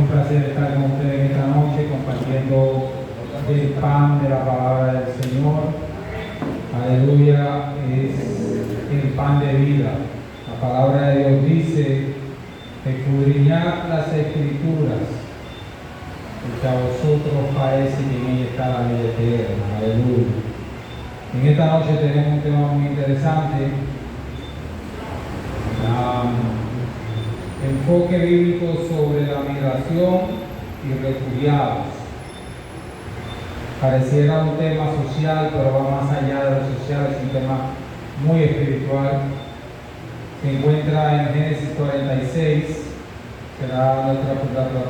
un placer estar con ustedes esta noche compartiendo el pan de la palabra del Señor. Aleluya, es el pan de vida. La palabra de Dios dice: escudriñad las Escrituras, porque a vosotros parece que en ella está la vida eterna. Aleluya. En esta noche tenemos un tema muy interesante. Enfoque bíblico sobre la migración y refugiados. Pareciera un tema social, pero va más allá de lo social, es un tema muy espiritual. Se encuentra en Génesis 46, será una de las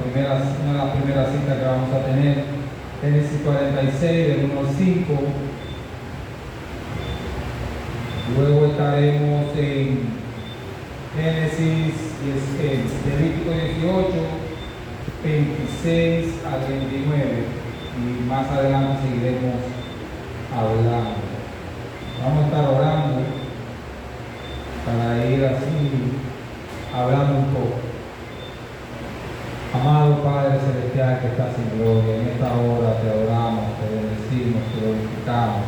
primeras citas que vamos a tener. Génesis 46, del 1 al 5. Luego estaremos en Génesis, Levítico 18, 26 al 29, y más adelante seguiremos hablando. Vamos a estar orando para ir así hablando un poco. Amado Padre Celestial que estás en gloria, en esta hora te adoramos, te bendecimos, te glorificamos,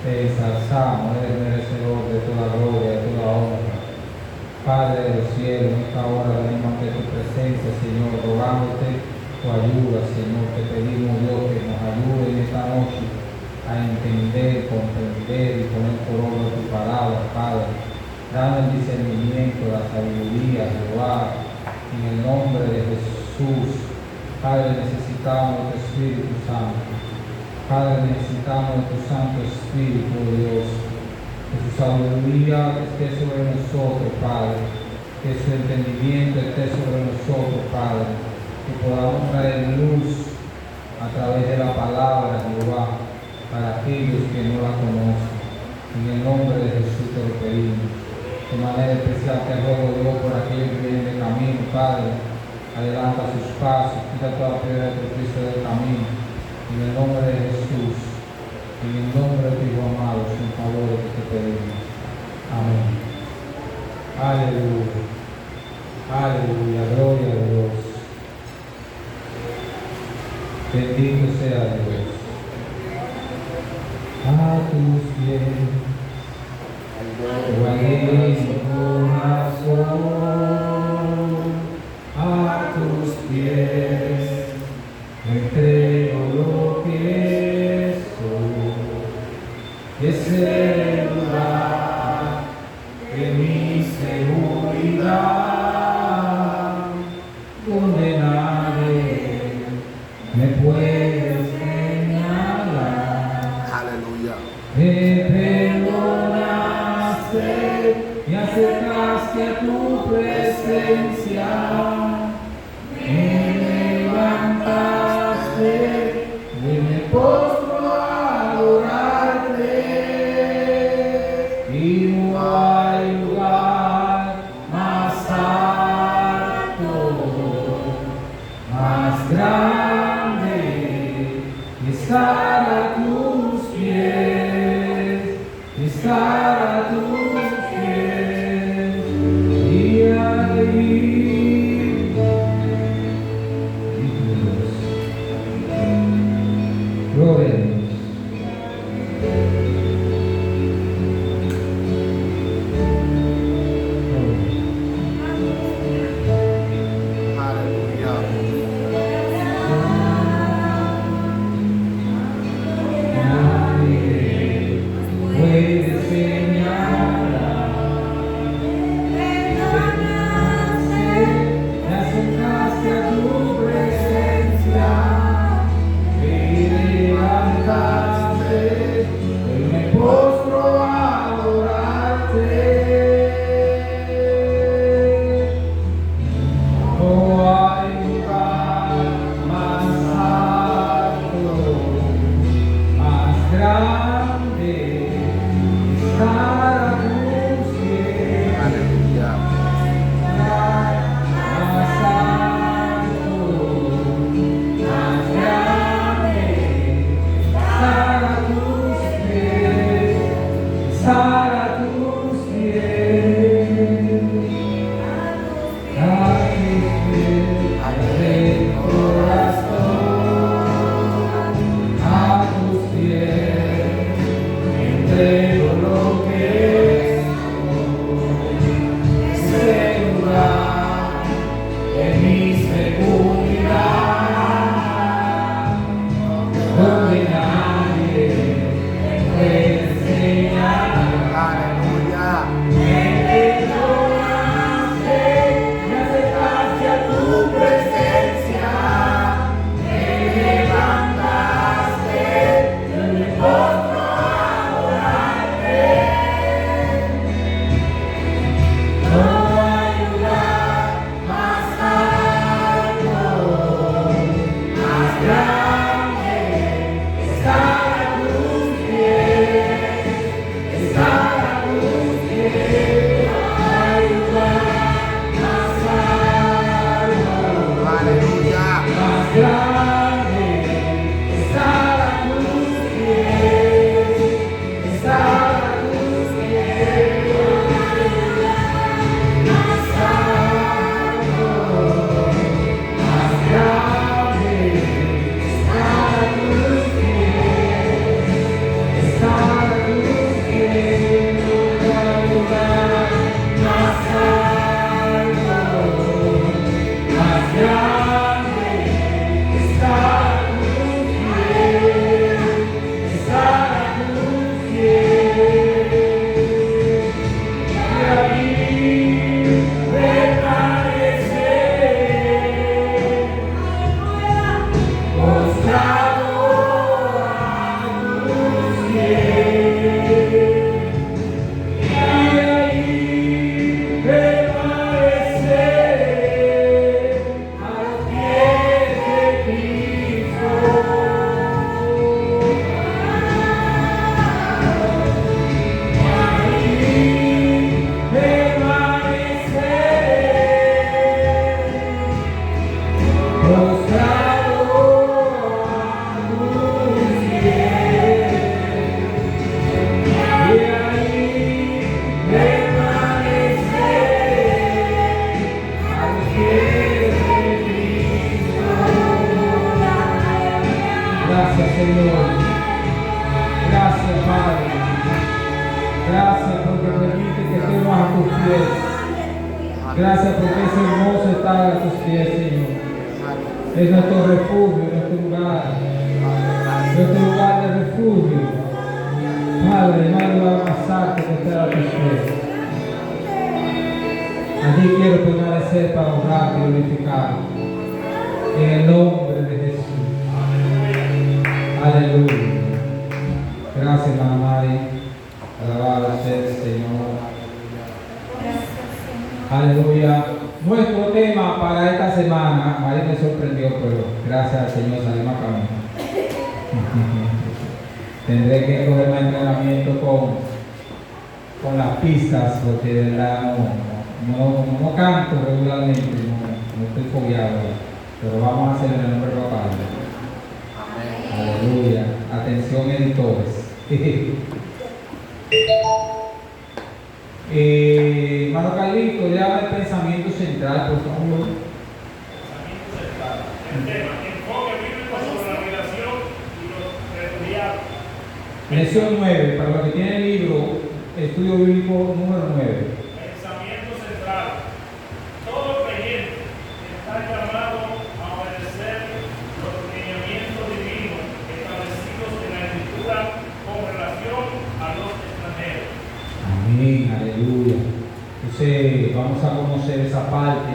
te ensalzamos, eres merecedor de toda gloria, de toda honra. Padre de los cielos, en esta hora venimos ante tu presencia, Señor, rogándote tu ayuda, Señor. Te pedimos, Dios, que nos ayude en esta noche a entender, comprender y poner por obra tu palabra, Padre. Dando el discernimiento, la sabiduría, Jehová, en el nombre de Jesús. Padre, necesitamos de tu Espíritu Santo. Padre, necesitamos de tu Santo Espíritu, Dios. Que su sabiduría esté sobre nosotros, Padre. Que su entendimiento esté sobre nosotros, Padre. Que podamos traer luz a través de la palabra, Jehová, para aquellos que no la conocen. En el nombre de Jesús te lo pedimos. De manera especial te ruego, Dios, por aquellos que vienen de camino, Padre. Adelanta sus pasos, quita toda piedra de Cristo del camino. En el nombre de Jesús. En el nombre de tu Hijo amado, sin favor que te pedimos. Amén. Aleluya. Aleluya. Gloria a Dios. Bendito sea Dios. A tus pies, guardé mi corazón. A tus pies, me entrego lo que es el lugar de mi seguridad, donde nadie me puede señalar. Aleluya. Me perdonaste y acercaste a tu presencia, me levantaste y me postro a adorarte. Y no hay lugar más alto, más grande, que estar a tus pies, estar a tus pies, día de vida. Gloria a Dios. Señor. Gracias, Padre. Gracias porque permite que estemos a tus pies. Gracias porque es hermoso estar a tus pies, Señor. Es nuestro refugio, nuestro lugar de refugio. Padre, no hay lugar más alto que estar a tus pies. Allí quiero permanecer para honrarte y glorificar. En el nombre de Jesús. Aleluya. Gracias, hermana Mari. Alabado sea el Señor. Aleluya. Nuestro tema para esta semana, María me sorprendió, pero gracias al Señor salimos a camino. Tendré que coger más entrenamiento con las pistas, porque de verdad no canto regularmente, no estoy fogueado, pero vamos a hacer en el nombre de Papá. Aleluya. Atención, editores. Hermano Carlito, léame el pensamiento central, por favor. Pensamiento central. El tema, enfoque bíblico sobre la migración y los refugiados. Lección 9, para los que tienen el libro, estudio bíblico número 9. Pensamiento central. Todo creyente está llamado a obedecer los lineamientos divinos establecidos en la Escritura con relación a los extranjeros. Amén, aleluya. Entonces vamos a conocer esa parte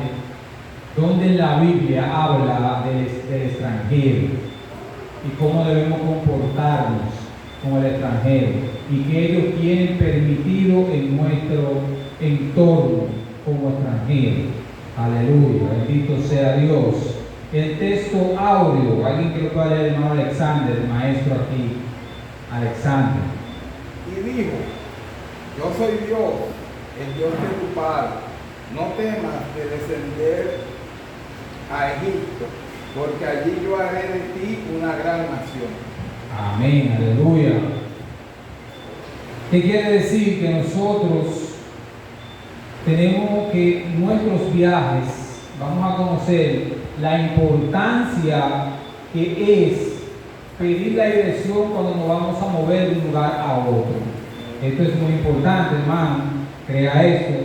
donde la Biblia habla del extranjero y cómo debemos comportarnos con el extranjero y que ellos tienen permitido en nuestro entorno como extranjeros. Aleluya, bendito sea Dios. El texto áureo, alguien que lo pueda leer, el hermano Alexander, el maestro aquí, Alexander. Y dijo: yo soy Dios, el Dios de tu padre. No temas de descender a Egipto, porque allí yo haré de ti una gran nación. Amén, aleluya. ¿Qué quiere decir? Que nosotros tenemos que nuestros viajes, vamos a conocer la importancia que es pedir la dirección cuando nos vamos a mover de un lugar a otro. Esto es muy importante, hermano, crea esto.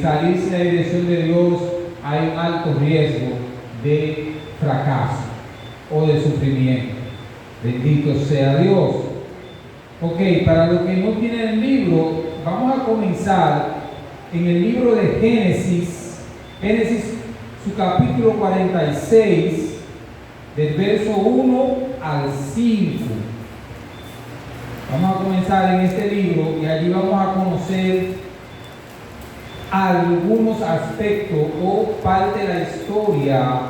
Salir sin la dirección de Dios hay un alto riesgo de fracaso o de sufrimiento. Bendito sea Dios. Ok, para los que no tienen el libro, vamos a comenzar en el libro de Génesis, su capítulo 46, del verso 1 al 5. Vamos a comenzar en este libro y allí vamos a conocer algunos aspectos o parte de la historia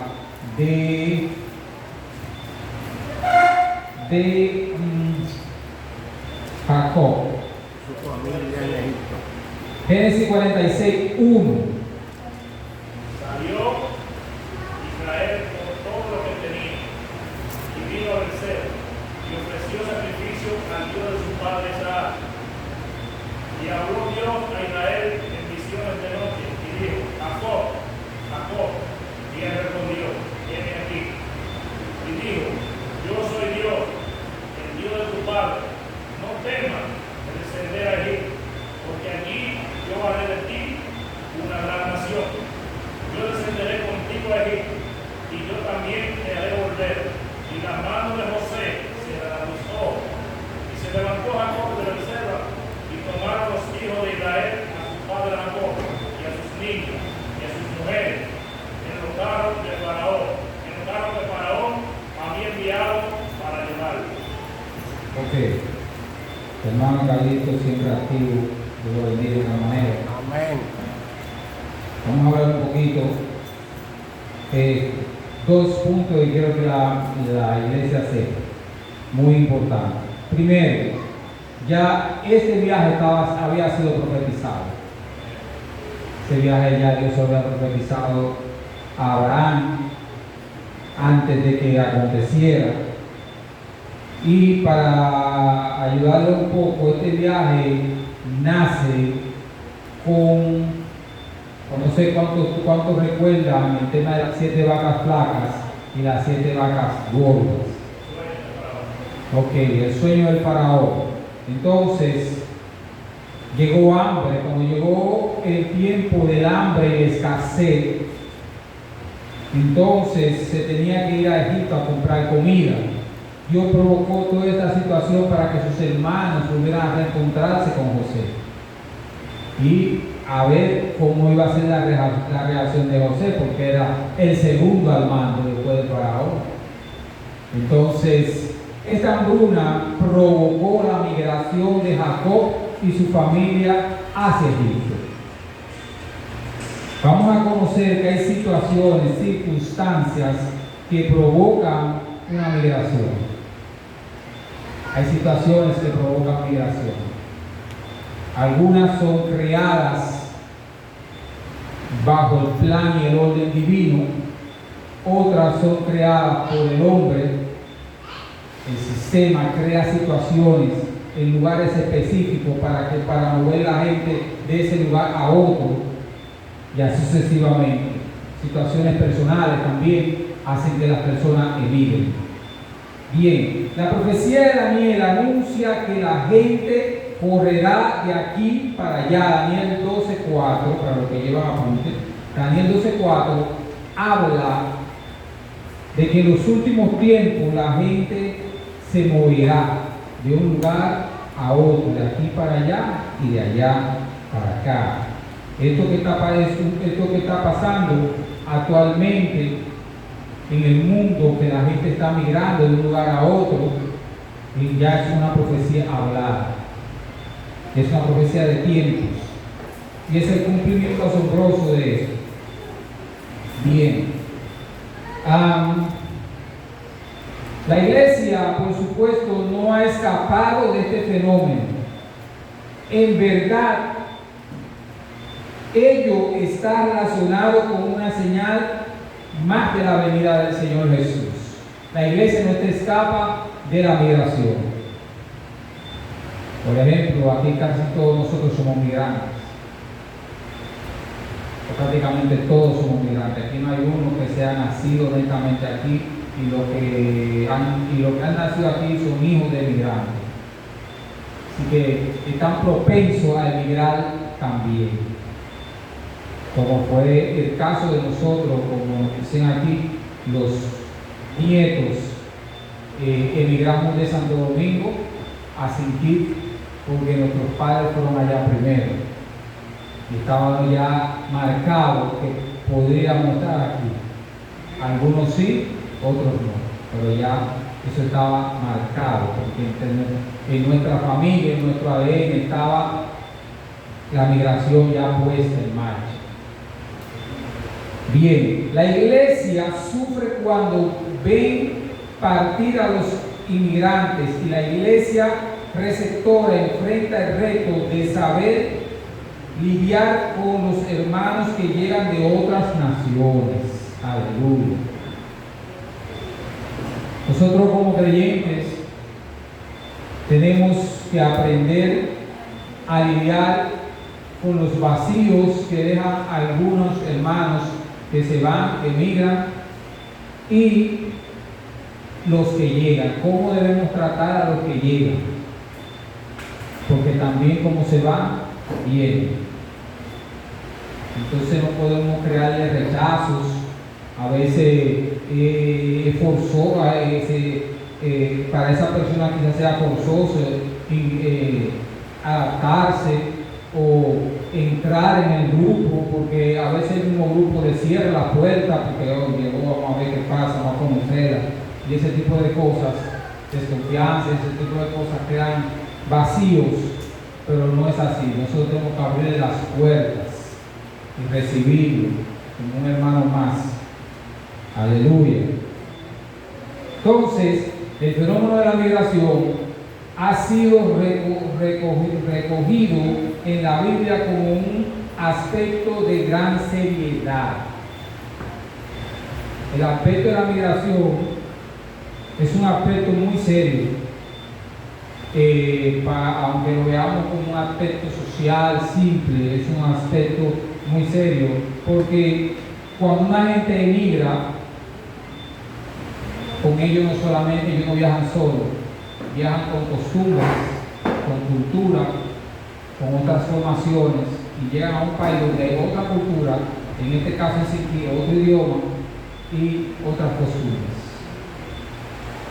de Jacob. Su familia en Egipto. Génesis 46, 1. Salió Israel con todo lo que tenía y vino a Berseba y ofreció sacrificio al Dios de su padre Isaac. Y habló Dios a Israel en visiones de noche y dijo: Jacob, Jacob. Y él respondió: heme aquí. Y dijo: yo soy Dios, el Dios de tu padre. No temas de descender a Egipto, porque allí yo haré de ti una gran nación. Yo descenderé contigo a Egipto, y yo también te haré volver. Y la mano de José se reajustó, y se levantó Jacob de Berseba, y tomaron los hijos de Israel a su padre Jacob, y a sus niños, y a sus mujeres, en los carros de Faraón, había enviado para llevarlo. Ok. Hermano Carlito, siempre activo, Dios lo bendiga de una manera. Amén. Vamos a ver un poquito dos puntos que quiero que la iglesia sepa, muy importante. Primero, ya este viaje había sido profetizado. Este viaje ya Dios había profetizado a Abraham antes de que aconteciera. Y para ayudarle un poco, este viaje nace con no sé cuántos recuerdan el tema de las 7 vacas flacas y las 7 vacas gordas. Ok, el sueño del faraón. Entonces, llegó hambre. Cuando llegó el tiempo del hambre y escasez, entonces se tenía que ir a Egipto a comprar comida. Dios provocó toda esta situación para que sus hermanos volvieran a reencontrarse con José y a ver cómo iba a ser la reacción de José, porque era el segundo al mando después del faraón. Entonces, esta hambruna provocó la migración de Jacob y su familia hacia Egipto. Vamos a conocer que hay situaciones, circunstancias que provocan una migración. Hay situaciones que provocan migración. Algunas son creadas bajo el plan y el orden divino, otras son creadas por el hombre. El sistema crea situaciones en lugares específicos para mover la gente de ese lugar a otro, y así sucesivamente. Situaciones personales también hacen que las personas emigren. Bien, la profecía de Daniel anuncia que la gente correrá de aquí para allá. Daniel 12:4, para los que llevan apunte, Daniel 12:4 habla de que en los últimos tiempos la gente se moverá de un lugar a otro, de aquí para allá y de allá para acá. Esto que está pasando actualmente en el mundo, que la gente está migrando de un lugar a otro, y ya es una profecía hablada, es una profecía de tiempos, y es el cumplimiento asombroso de esto. Bien, la iglesia, por supuesto, no ha escapado de este fenómeno. En verdad, ello está relacionado con una señal más de la venida del Señor Jesús. La iglesia no te escapa de la migración. Por ejemplo, aquí casi todos nosotros somos migrantes. Prácticamente todos somos migrantes. Aquí no hay uno que sea nacido netamente aquí, y los que han nacido aquí son hijos de migrantes. Así que están propensos a emigrar también. Como fue el caso de nosotros, como dicen aquí, los nietos emigramos de Santo Domingo a Sinquit, porque nuestros padres fueron allá primero y estaban ya marcados que podríamos estar aquí. Algunos sí, otros no, pero ya eso estaba marcado, porque en nuestra familia, en nuestro ADN estaba la migración ya puesta en marcha. Bien, la iglesia sufre cuando ven partir a los inmigrantes, y la iglesia receptora enfrenta el reto de saber lidiar con los hermanos que llegan de otras naciones. Aleluya. Nosotros como creyentes tenemos que aprender a lidiar con los vacíos que dejan algunos hermanos que se van, que emigran, y los que llegan. ¿Cómo debemos tratar a los que llegan? Porque también como se van, vienen. Entonces no podemos crearle rechazos. A veces es forzoso, para esa persona quizás sea forzoso adaptarse o entrar en el grupo, porque a veces el mismo grupo le cierra la puerta porque vamos a ver qué pasa, vamos a conocerla, y ese tipo de cosas, desconfianza, ese tipo de cosas crean vacíos, pero no es así. Nosotros tenemos que abrir las puertas y recibirlo como un hermano más. Aleluya. Entonces, el fenómeno de la migración ha sido recogido en la Biblia como un aspecto de gran seriedad. El aspecto de la migración es un aspecto muy serio, aunque lo veamos como un aspecto social simple, es un aspecto muy serio, porque cuando una gente emigra, con ellos no solamente, ellos no viajan solos, viajan con costumbres, con cultura, con otras formaciones y llegan a un país donde hay otra cultura, en este caso en otro idioma y otras costumbres.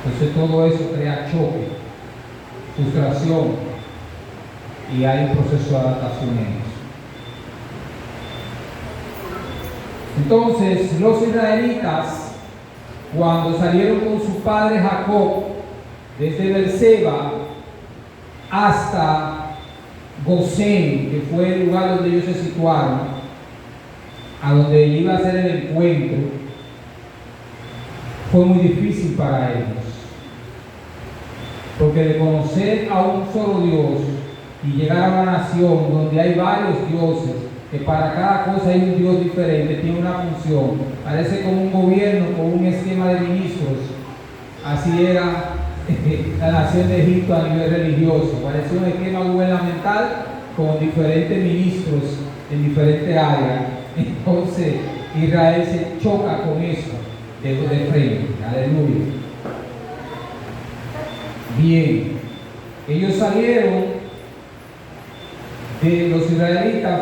Entonces todo eso crea choque, frustración y hay un proceso de adaptación en eso. Entonces los israelitas, cuando salieron con su padre Jacob desde Beerseba hasta Gosén, que fue el lugar donde ellos se situaron, a donde iba a ser el encuentro, fue muy difícil para ellos, porque de conocer a un solo Dios y llegar a una nación donde hay varios dioses, que para cada cosa hay un Dios diferente, tiene una función, parece como un gobierno con un esquema de ministros. Así era la nación de Egipto a nivel religioso, parecía un esquema gubernamental con diferentes ministros en diferentes áreas. Entonces Israel se choca con eso de frente. Aleluya. Bien, ellos salieron de los israelitas,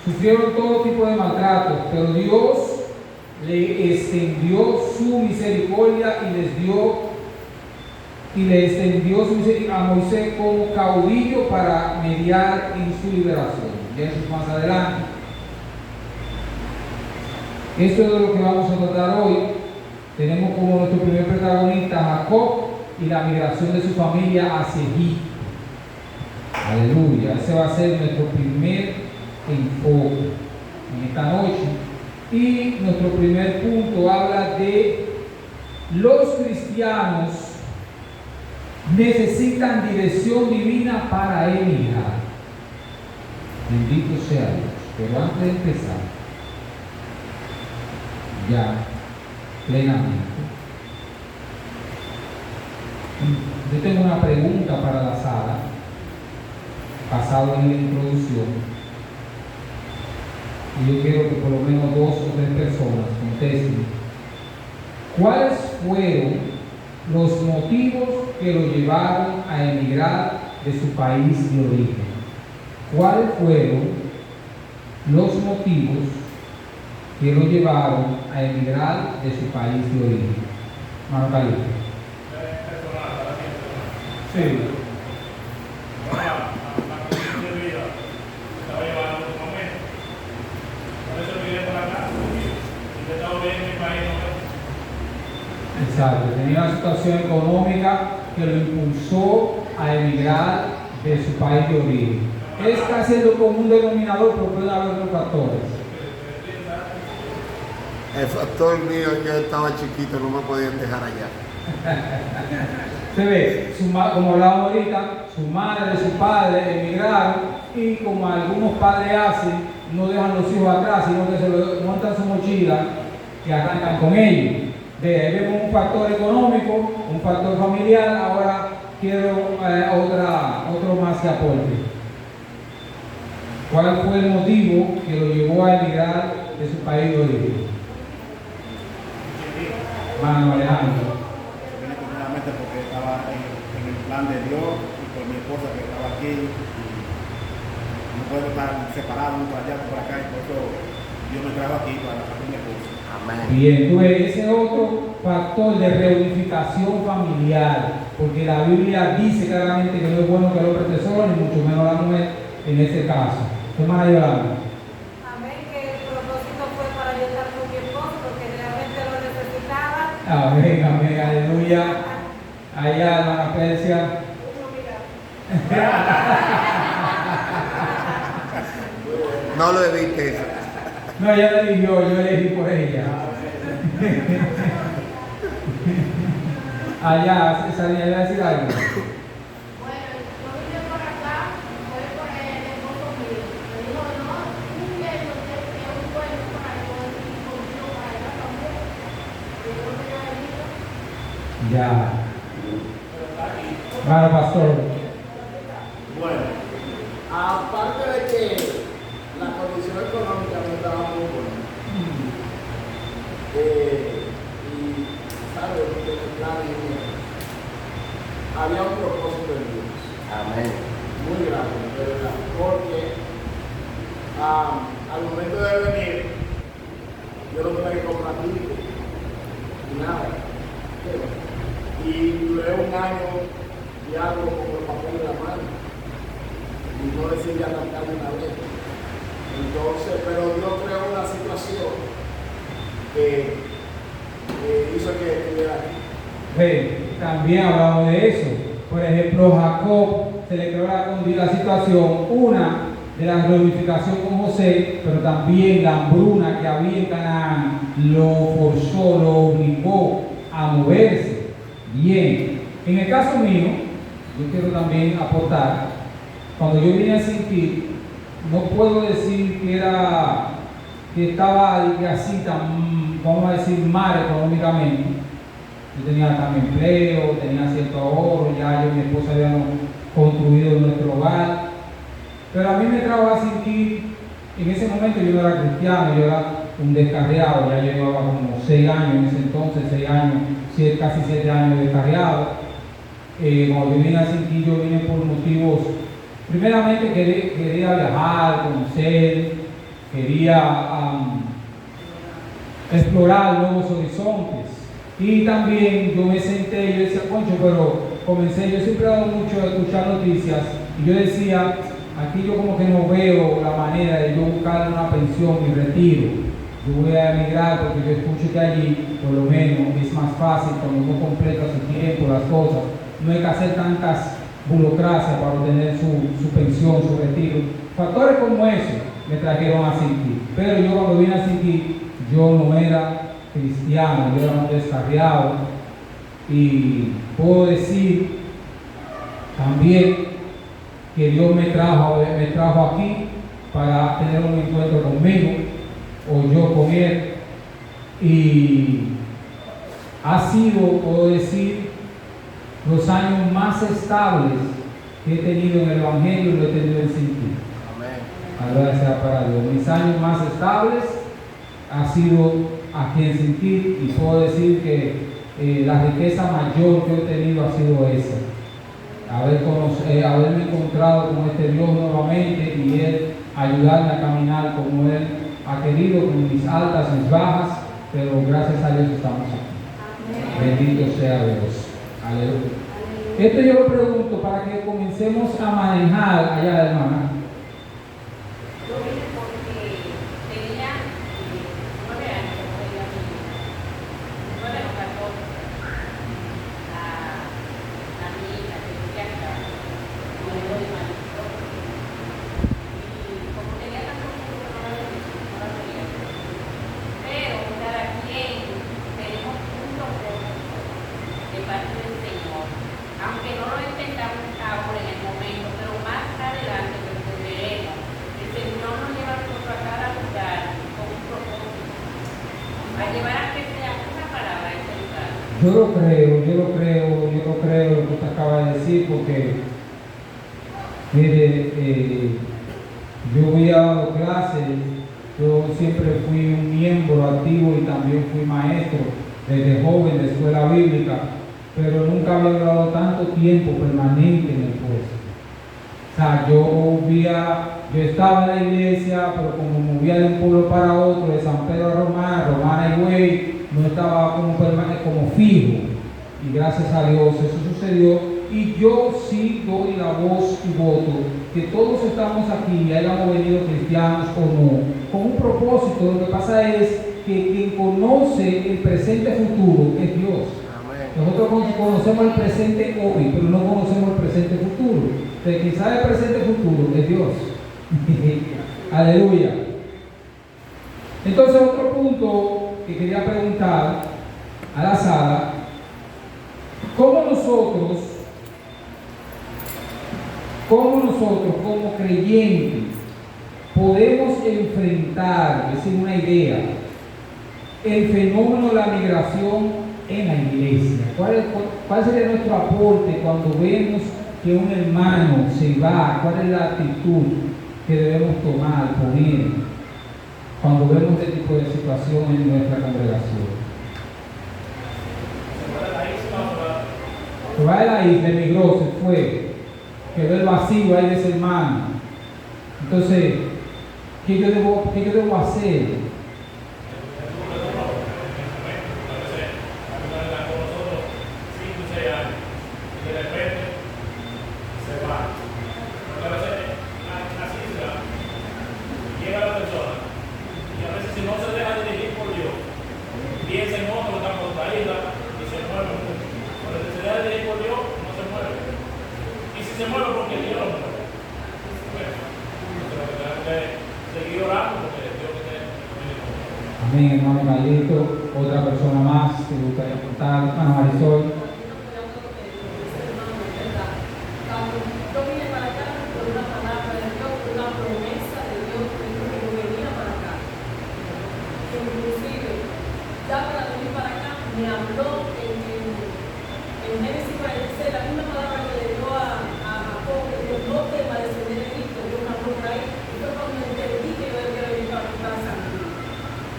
sufrieron todo tipo de maltratos, pero Dios le extendió su misericordia y le extendió su misericordia a Moisés como caudillo para mediar en su liberación. Ya eso es más adelante. Esto es de lo que vamos a tratar hoy. Tenemos como nuestro primer protagonista a Jacob y la migración de su familia hacia Egipto. Aleluya. Ese va a ser nuestro primer enfoque en esta noche. Y nuestro primer punto habla de los cristianos necesitan dirección divina para emigrar. Bendito sea Dios. Pero antes de empezar, ya plenamente, yo tengo una pregunta para la sala, basado en la introducción. Y yo quiero que por lo menos 2 o 3 personas contesten. ¿Cuáles fueron los motivos que lo llevaron a emigrar de su país de origen? ¿Cuáles fueron los motivos que lo llevaron a emigrar de su país de origen? Mano Caliente. Sí. Exacto, tenía una situación económica que lo impulsó a emigrar de su país de origen. Es casi el común denominador, pero puede haber otros factores. El factor mío, yo estaba chiquito, no me podían dejar allá. Se ve, como hablábamos ahorita, su madre, su padre emigraron y como algunos padres hacen, no dejan los hijos atrás, sino que se lo montan su mochila y arrancan con ellos. De ahí vemos un factor económico, un factor familiar, ahora quiero otro más que aporte. ¿Cuál fue el motivo que lo llevó a emigrar de su país de origen? Mano Alejandro. Primeramente porque estaba en el plan de Dios y por mi esposa que estaba aquí. Y no puedo estar separado uno por allá, por acá, y por eso Dios me trajo aquí para mi esposa. Amén. Bien, tú ves, ese otro factor de reunificación familiar, porque la Biblia dice claramente que no es bueno que el hombre esté solo, ni mucho menos la mujer en este caso. ¿Qué más hay hablando? Amén, que el propósito fue para yo estar con mi esposo, porque realmente lo necesitaba. Amén, amén, aleluya. Allá, hermana Persia. No lo evite. No, ella me eligió, yo elegí por ella. Allá, César, ¿iba a decir algo? Bueno, yo vine por acá, fue por el esposo mío. Me dijo, no, un nieto que es un bueno para él, conmigo para allá también. Y yo me he venido. Ya. Claro, pastor. Bueno, Aparte de que la condición económica no estaba muy buena, y sabe que el plan es había un propósito en Dios. Amén. Muy grande, de verdad. Porque al momento de venir, yo no tuve que comprar ticket ni nada. Y duré un año y algo con el papel de la mano. Y no decidí arrancarme una vez. Entonces, pero Dios creó una situación que hizo que estuviera aquí. También hablamos de eso. Por ejemplo, Jacob se le creó la situación, una de la reunificación con José, pero también la hambruna que había en Canaán lo forzó, lo obligó a moverse. Bien, en el caso mío, yo quiero también aportar, cuando yo vine a sentir, no puedo decir que estaba así tan, vamos a decir, mal económicamente. Yo tenía también empleo, tenía cierto ahorro, ya yo y mi esposa habíamos construido nuestro hogar. Pero a mí me trajo a sentir, en ese momento yo no era cristiano, yo era un descarriado, ya yo llevaba como 6 años en ese entonces, 6 años, casi 7 años descarriado. Cuando yo vine a sentir, yo vine por motivos, primeramente quería viajar, conocer, quería explorar nuevos horizontes. Y también yo me senté y yo decía, concho, pero comencé, yo siempre he dado mucho a escuchar noticias y yo decía, aquí yo como que no veo la manera de yo buscar una pensión y retiro. Yo voy a emigrar porque yo escucho que allí, por lo menos, es más fácil cuando uno completa su tiempo, las cosas. No hay que hacer tantas burocracias para obtener su pensión, su retiro. Factores como esos me trajeron a sentir. Pero yo cuando vine a sentir, yo no era cristiano, yo era un descarriado. Y puedo decir también que Dios me trajo aquí para tener un encuentro conmigo, o yo con Él. Y ha sido, puedo decir, los años más estables que he tenido en el Evangelio y lo he tenido en sentido. Amén. Gloria sea para Dios. Mis años más estables ha sido aquí en sentir, y puedo decir que la riqueza mayor que he tenido ha sido esa. Haberme encontrado con este Dios nuevamente y Él ayudarme a caminar como Él ha querido, con mis altas, mis bajas, pero gracias a Dios estamos aquí. Amén. Bendito sea Dios. Aleluya. Esto yo lo pregunto para que comencemos a manejar allá, hermana. Yo vine porque tenía 9 años, tenía 9 o 14. A mi hija que vivía acá, como le doy mal. Y como tenía tanto tiempo, no la veía. Pero cada quien tenemos un propósito de parte del Señor. Aunque no lo entendamos ahora en el momento, pero más adelante lo entenderemos. El Señor nos lleva a nosotros a cada lugar con un propósito, a llevar a que sea una palabra a ese lugar. Yo lo creo lo que usted acaba de decir, porque mire, yo voy a dar clases, yo siempre fui un miembro activo y también fui maestro desde joven de escuela bíblica, pero nunca había dado tanto tiempo permanente en el puesto. O sea, yo estaba en la iglesia, pero como me movía de un pueblo para otro, de San Pedro a Romana y Güey, no estaba como permanente, como fijo. Y gracias a Dios eso sucedió. Y yo sí doy la voz y voto que todos estamos aquí, hayamos venido cristianos o no, con un propósito. Lo que pasa es que quien conoce el presente futuro es Dios. Nosotros conocemos el presente hoy, pero no conocemos el presente futuro. Entonces, quien sabe el presente futuro es Dios. Aleluya. Entonces, otro punto que quería preguntar a la sala: ¿cómo nosotros, como creyentes, podemos enfrentar, es decir, una idea, el fenómeno de la migración en la iglesia? ¿Cuál sería nuestro aporte cuando vemos que un hermano se va? ¿Cuál es la actitud que debemos tomar, poner, cuando vemos este tipo de situación en nuestra congregación? Se va de la isla, emigró, se fue, quedó el vacío ahí de ese hermano. Entonces, ¿qué yo debo hacer? Amén, hermano Carlito. Otra persona más que gustaría contar, hermano Marisol. Yo vine para acá por una palabra de Dios, por una promesa de Dios que dijo que yo venía para acá. Inclusive, ya para venir para acá, me habló en Génesis 46, la misma palabra que le dio a Jacob, que Dios no tema descender de Egipto, Dios me habló por ahí, y fue cuando entendí que yo debía venir para mi casa.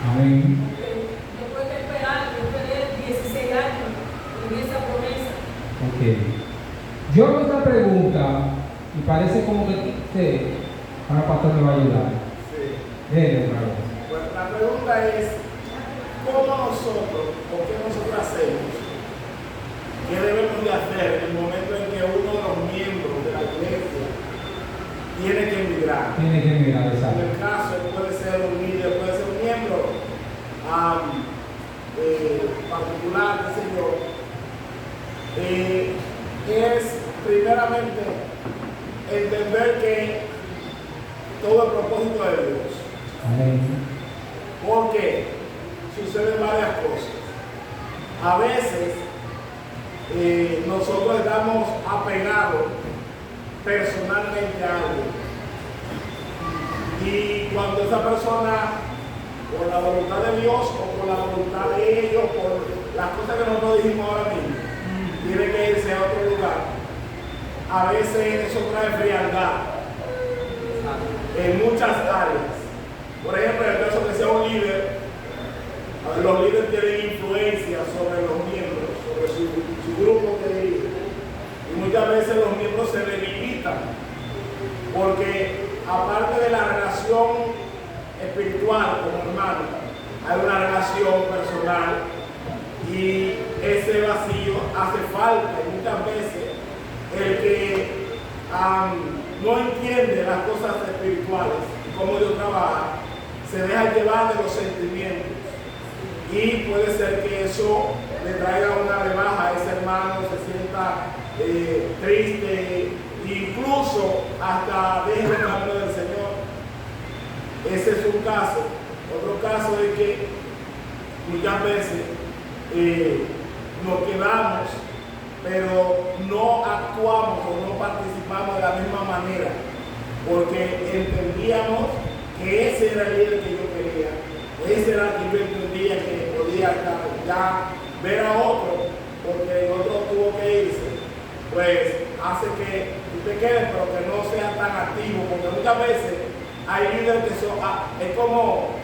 Amén. Después de esperar, yo esperé 16 años en esa promesa. Ok. Yo hago esta pregunta y parece como que usted, ahora pastor me va a ayudar. Sí. Dele, hermano. Pues la pregunta es, ¿cómo nosotros, o qué nosotros hacemos? ¿Qué debemos de hacer en el momento en que uno de los miembros de la iglesia tiene que emigrar? Tiene que mirar, En exacto. el caso puede ser un líder, puede ser un miembro particular, qué sé yo. Es primeramente entender que todo el propósito de Dios. Amén. Porque suceden varias cosas. A veces nosotros estamos apegados personalmente a algo. Y cuando esa persona, por la voluntad de Dios o por la voluntad de ellos, por las cosas que nosotros dijimos ahora mismo, tiene que irse a otro lugar, a veces eso trae frialdad en muchas áreas. Por ejemplo, en el caso que sea un líder, los líderes tienen influencia sobre los miembros, sobre su grupo que dirige. Y muchas veces los miembros se debilitan, porque aparte de la relación espiritual como hermano, hay una relación personal y ese vacío hace falta. Y muchas veces el que no entiende las cosas espirituales y cómo Dios trabaja, se deja llevar de los sentimientos y puede ser que eso le traiga una rebaja a ese hermano, se sienta triste, incluso hasta deje el camino del Señor. Ese es un caso. Otro caso es que muchas veces nos quedamos, pero no actuamos o no participamos de la misma manera, porque entendíamos que ese era el líder que yo quería, ese era el que yo entendía que podía ya ver a otro, porque el otro tuvo que irse, pues hace que usted quede, pero que no sea tan activo, porque muchas veces hay líderes que son, es como,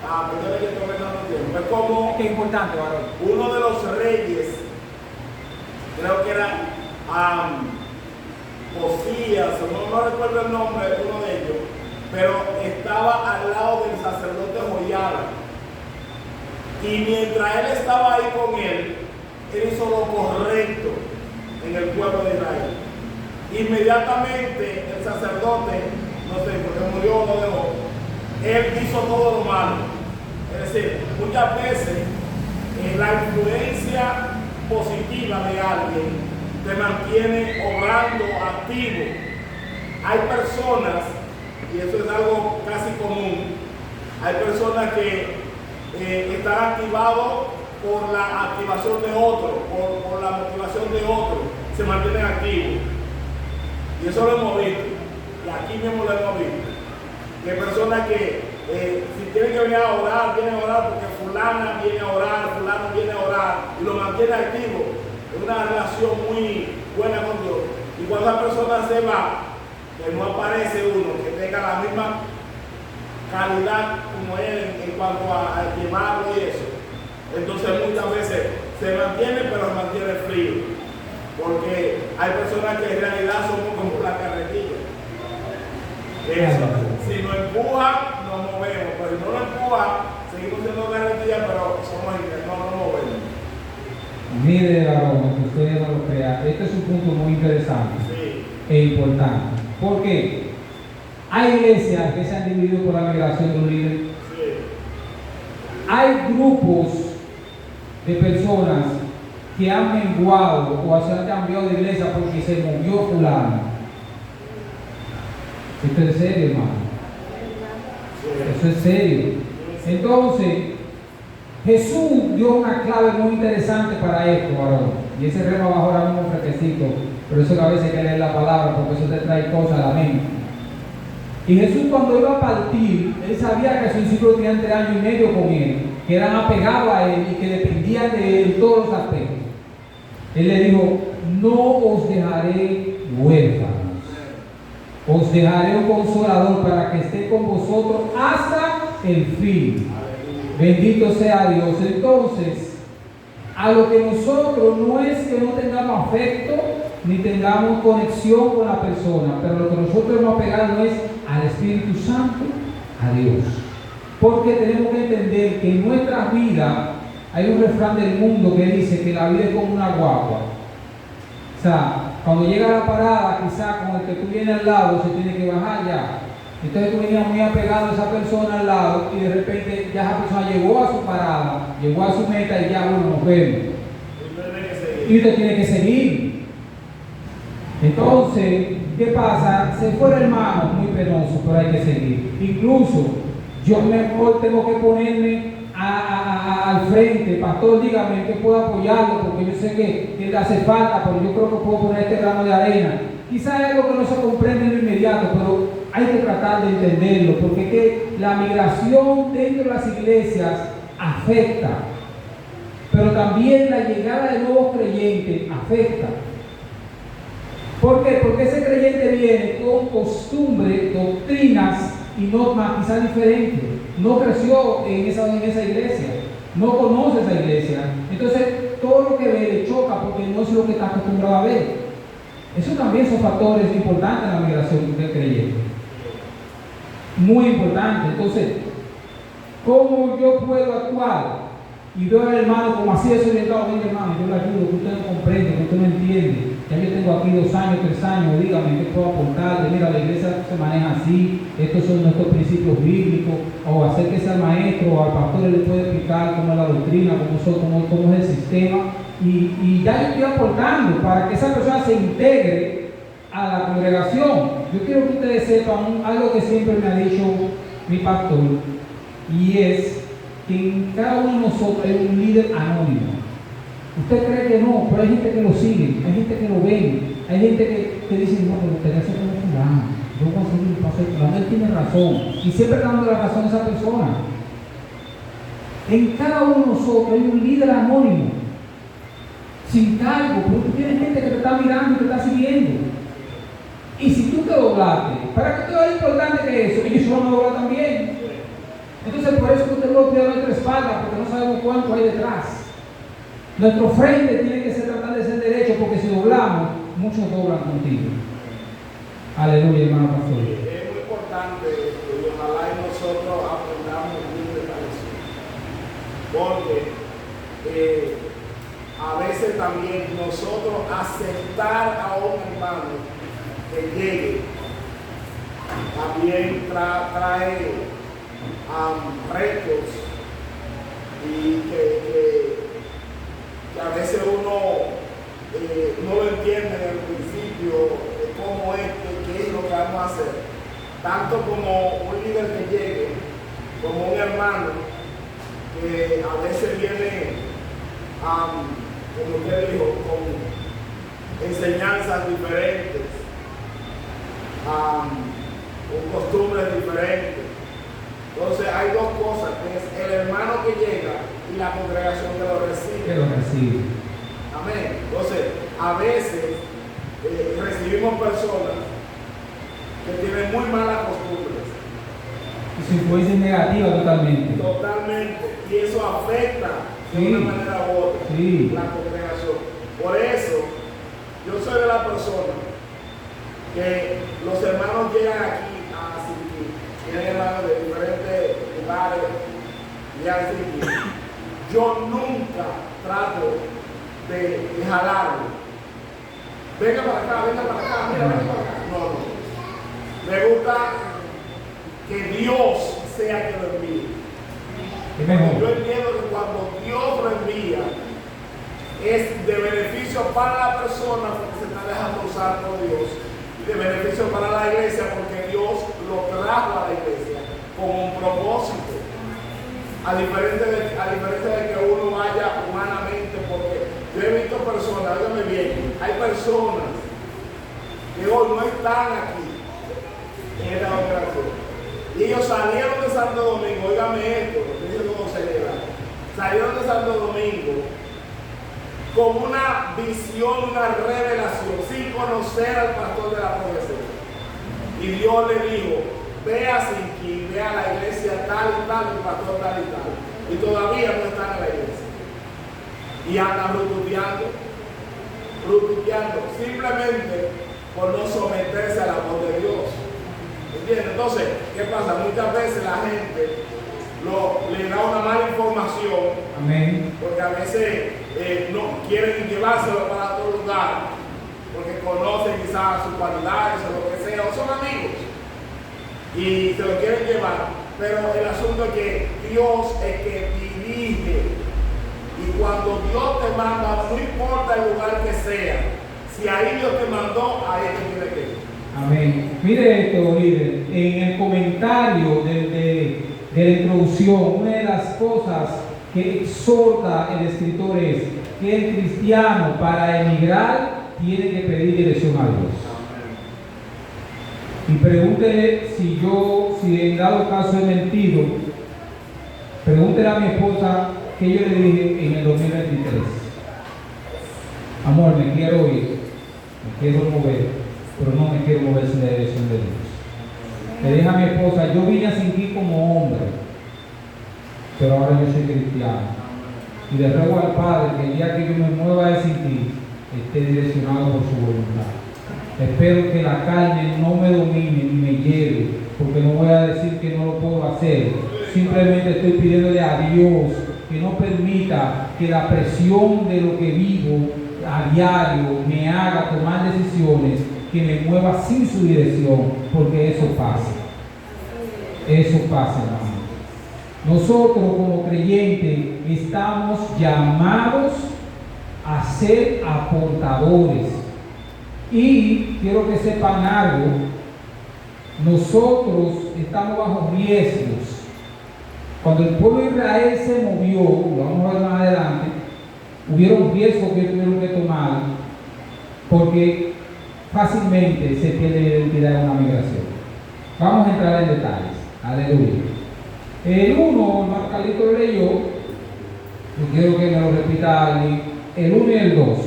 perdón que estoy pensando tiempo, es como Qué importante, varón. uno de los reyes, creo que era Josías, no recuerdo el nombre de uno de ellos, pero estaba al lado del sacerdote Joiada. Y mientras él estaba ahí con él hizo lo correcto en el pueblo de Israel. Inmediatamente el sacerdote, no sé, porque murió o no dejó, él hizo todo lo malo. Es decir, muchas veces la influencia positiva de alguien te mantiene obrando activo. Hay personas, y eso es algo casi común, hay personas que están activados por la activación de otro, por la motivación de otro, se mantienen activos. Y eso lo hemos visto, y aquí mismo lo hemos visto. Que hay personas que si tienen que venir a orar, vienen a orar porque fulana viene a orar, fulano viene a orar, y lo mantiene activo. Es una relación muy buena con Dios. Y cuando la persona se va, que no aparece uno que tenga la misma calidad como él en cuanto a llevarlo y eso, entonces muchas veces se mantiene, pero se mantiene frío. Porque hay personas que en realidad somos como la carretilla. Eso, si nos empujan, nos movemos, pero si no nos empujan, seguimos siendo carretilla, pero somos no nos movemos. Mire, varón, que ustedes no lo crean, este es un punto muy interesante e importante. ¿Por qué? Hay iglesias que se han dividido por la migración de un líder. Hay grupos de personas que han menguado o se han cambiado de iglesia porque se movió fulano. Esto es serio, hermano. Eso es serio. Entonces, Jesús dio una clave muy interesante para esto, varón. Y ese rema bajo ahora mismo fresquecito. Pero eso que a veces hay que leer la palabra porque eso te trae cosas a la mente. Y Jesús cuando iba a partir, él sabía que sus discípulos tenían 3 años y medio con él, que eran apegados a él y que dependían de él en todos los aspectos. Él le dijo, no os dejaré huérfanos, os dejaré un consolador para que esté con vosotros hasta el fin. Bendito sea Dios. Entonces, a lo que nosotros no es que no tengamos afecto, ni tengamos conexión con la persona, pero lo que nosotros hemos pegado es al Espíritu Santo, a Dios. Porque tenemos que entender que en nuestra vida hay un refrán del mundo que dice que la vida es como una guagua. O sea, cuando llega a la parada, quizás con el que tú vienes al lado se tiene que bajar ya. Entonces tú venías muy apegado a esa persona al lado y de repente ya esa persona llegó a su parada, llegó a su meta y ya bueno, nos vemos. Y usted tiene que seguir. Entonces, ¿qué pasa? Se fue el hermano, muy penoso, pero hay que seguir. Incluso, yo mejor tengo que ponerme al frente, pastor, dígame que puedo apoyarlo, porque yo sé que le hace falta, pero yo creo que puedo poner este grano de arena. Quizás es algo que no se comprende en lo inmediato, pero hay que tratar de entenderlo, porque que la migración dentro de las iglesias afecta, pero también la llegada de nuevos creyentes afecta. ¿Por qué? Porque ese creyente viene con costumbres, doctrinas y normas quizás diferentes. No creció en esa iglesia, no conoce esa iglesia. Entonces, todo lo que ve le choca porque no es lo que está acostumbrado a ver. Eso también son factores importantes en la migración del creyente. Muy importante. Entonces, ¿cómo yo puedo actuar? Y veo al hermano como así desorientado, venga hermano, yo le ayudo, que usted no comprende, que usted no entiende. Ya yo tengo aquí 2 años, 3 años, dígame, ¿qué puedo aportarle? Mira, la iglesia se maneja así, estos son nuestros principios bíblicos, o acérquese al maestro o al pastor, él le puede explicar cómo es la doctrina, cómo es el sistema, y ya yo estoy aportando para que esa persona se integre a la congregación. Yo quiero que ustedes sepan algo que siempre me ha dicho mi pastor, y es que en cada uno de nosotros hay un líder anónimo. Usted cree que no, pero hay gente que lo sigue, hay gente que lo ve, hay gente que dice, no, pero usted hace como fulano, yo voy a seguir el paso de fulano, él tiene razón, y siempre dando la razón a esa persona. En cada uno de nosotros hay un líder anónimo, sin cargo, pero tú tienes gente que te está mirando y te está siguiendo. Y si tú te doblaste, ¿para qué te va a importante que eso? Ellos se van a doblar también. Entonces, por eso que usted lo cuida nuestra espalda, porque no sabemos cuánto hay detrás. Nuestro frente tiene que tratar de ser derecho, porque si doblamos, muchos doblan contigo. Aleluya, hermano pastor. Es muy importante y ojalá y nosotros aprendamos muy de eso. Porque a veces también nosotros aceptar a un hermano que llegue también trae retos y que a veces uno no lo entiende en el principio de cómo es, qué es lo que vamos a hacer. Tanto como un líder que llegue, como un hermano que a veces viene, como usted dijo, con enseñanzas diferentes, con costumbres diferentes. Entonces hay 2 cosas, que es el hermano que llega y la congregación que lo recibe. Que lo recibe. Amén. Entonces, a veces recibimos personas que tienen muy malas costumbres. Y su influencia es negativa totalmente. Totalmente. Y eso afecta de una manera u otra la congregación. Por eso, Yo soy de la persona que los hermanos llegan aquí a Siriquí, tienen hermanos de diferentes lugares, llegan a Siriquí. Yo nunca trato de jalarlo. Venga para acá, mira, venga para acá. No. Me gusta que Dios sea que lo envíe. Yo entiendo que cuando Dios lo envía, es de beneficio para la persona porque se está dejando usar por Dios, y de beneficio para la iglesia porque Dios lo trajo a la iglesia con un propósito. A diferencia de que uno vaya humanamente, porque yo he visto personas, óigame bien, hay personas que hoy no están aquí en esta operación. Y ellos salieron de Santo Domingo, óigame esto, dice cómo se lleva. Salieron de Santo Domingo con una visión, una revelación, sin conocer al pastor de la profecía. Y Dios le dijo, ve a Siriquí, ve a la iglesia tal y tal, el pastor tal y tal. Y todavía no están en la iglesia. Y andan rututeando, simplemente por no someterse a la voz de Dios. ¿Entiendes? Entonces, ¿qué pasa? Muchas veces la gente le da una mala información. Amén. Porque a veces no quieren llevárselo para otro lugar, porque conocen quizás sus cualidades o lo que sea, o son amigos, y se lo quieren llevar. Pero el asunto es que Dios es que dirige, y cuando Dios te manda, no importa el lugar que sea, si ahí Dios te mandó, ahí es que tiene que ir. Amén. Mire esto, líder, en el comentario de la introducción, una de las cosas que exhorta el escritor es que el cristiano para emigrar tiene que pedir dirección a Dios. Y pregúntele si en dado caso he mentido, pregúntele a mi esposa que yo le dije en el 2023. Amor, me quiero ir, me quiero mover, pero no me quiero mover sin la dirección de Dios. Le dije a mi esposa, yo vine a Siriquí como hombre, pero ahora yo soy cristiano. Y le ruego al Padre que el día que yo me mueva de Siriquí esté direccionado por su voluntad. Espero que la carne no me domine ni me lleve, porque no voy a decir que no lo puedo hacer. Simplemente estoy pidiéndole a Dios que no permita que la presión de lo que vivo a diario me haga tomar decisiones que me mueva sin su dirección, porque eso pasa. Eso pasa, hermano. Nosotros como creyentes estamos llamados a ser aportadores. Y quiero que sepan algo, nosotros estamos bajo riesgos. Cuando el pueblo de Israel se movió, lo vamos a ver más adelante, hubieron riesgos que tuvieron que tomar, porque fácilmente se pierde la identidad en una migración. Vamos a entrar en detalles. Aleluya. El 1, Marcalito lo leyó, yo quiero que me lo repita alguien, el 1 y el 2.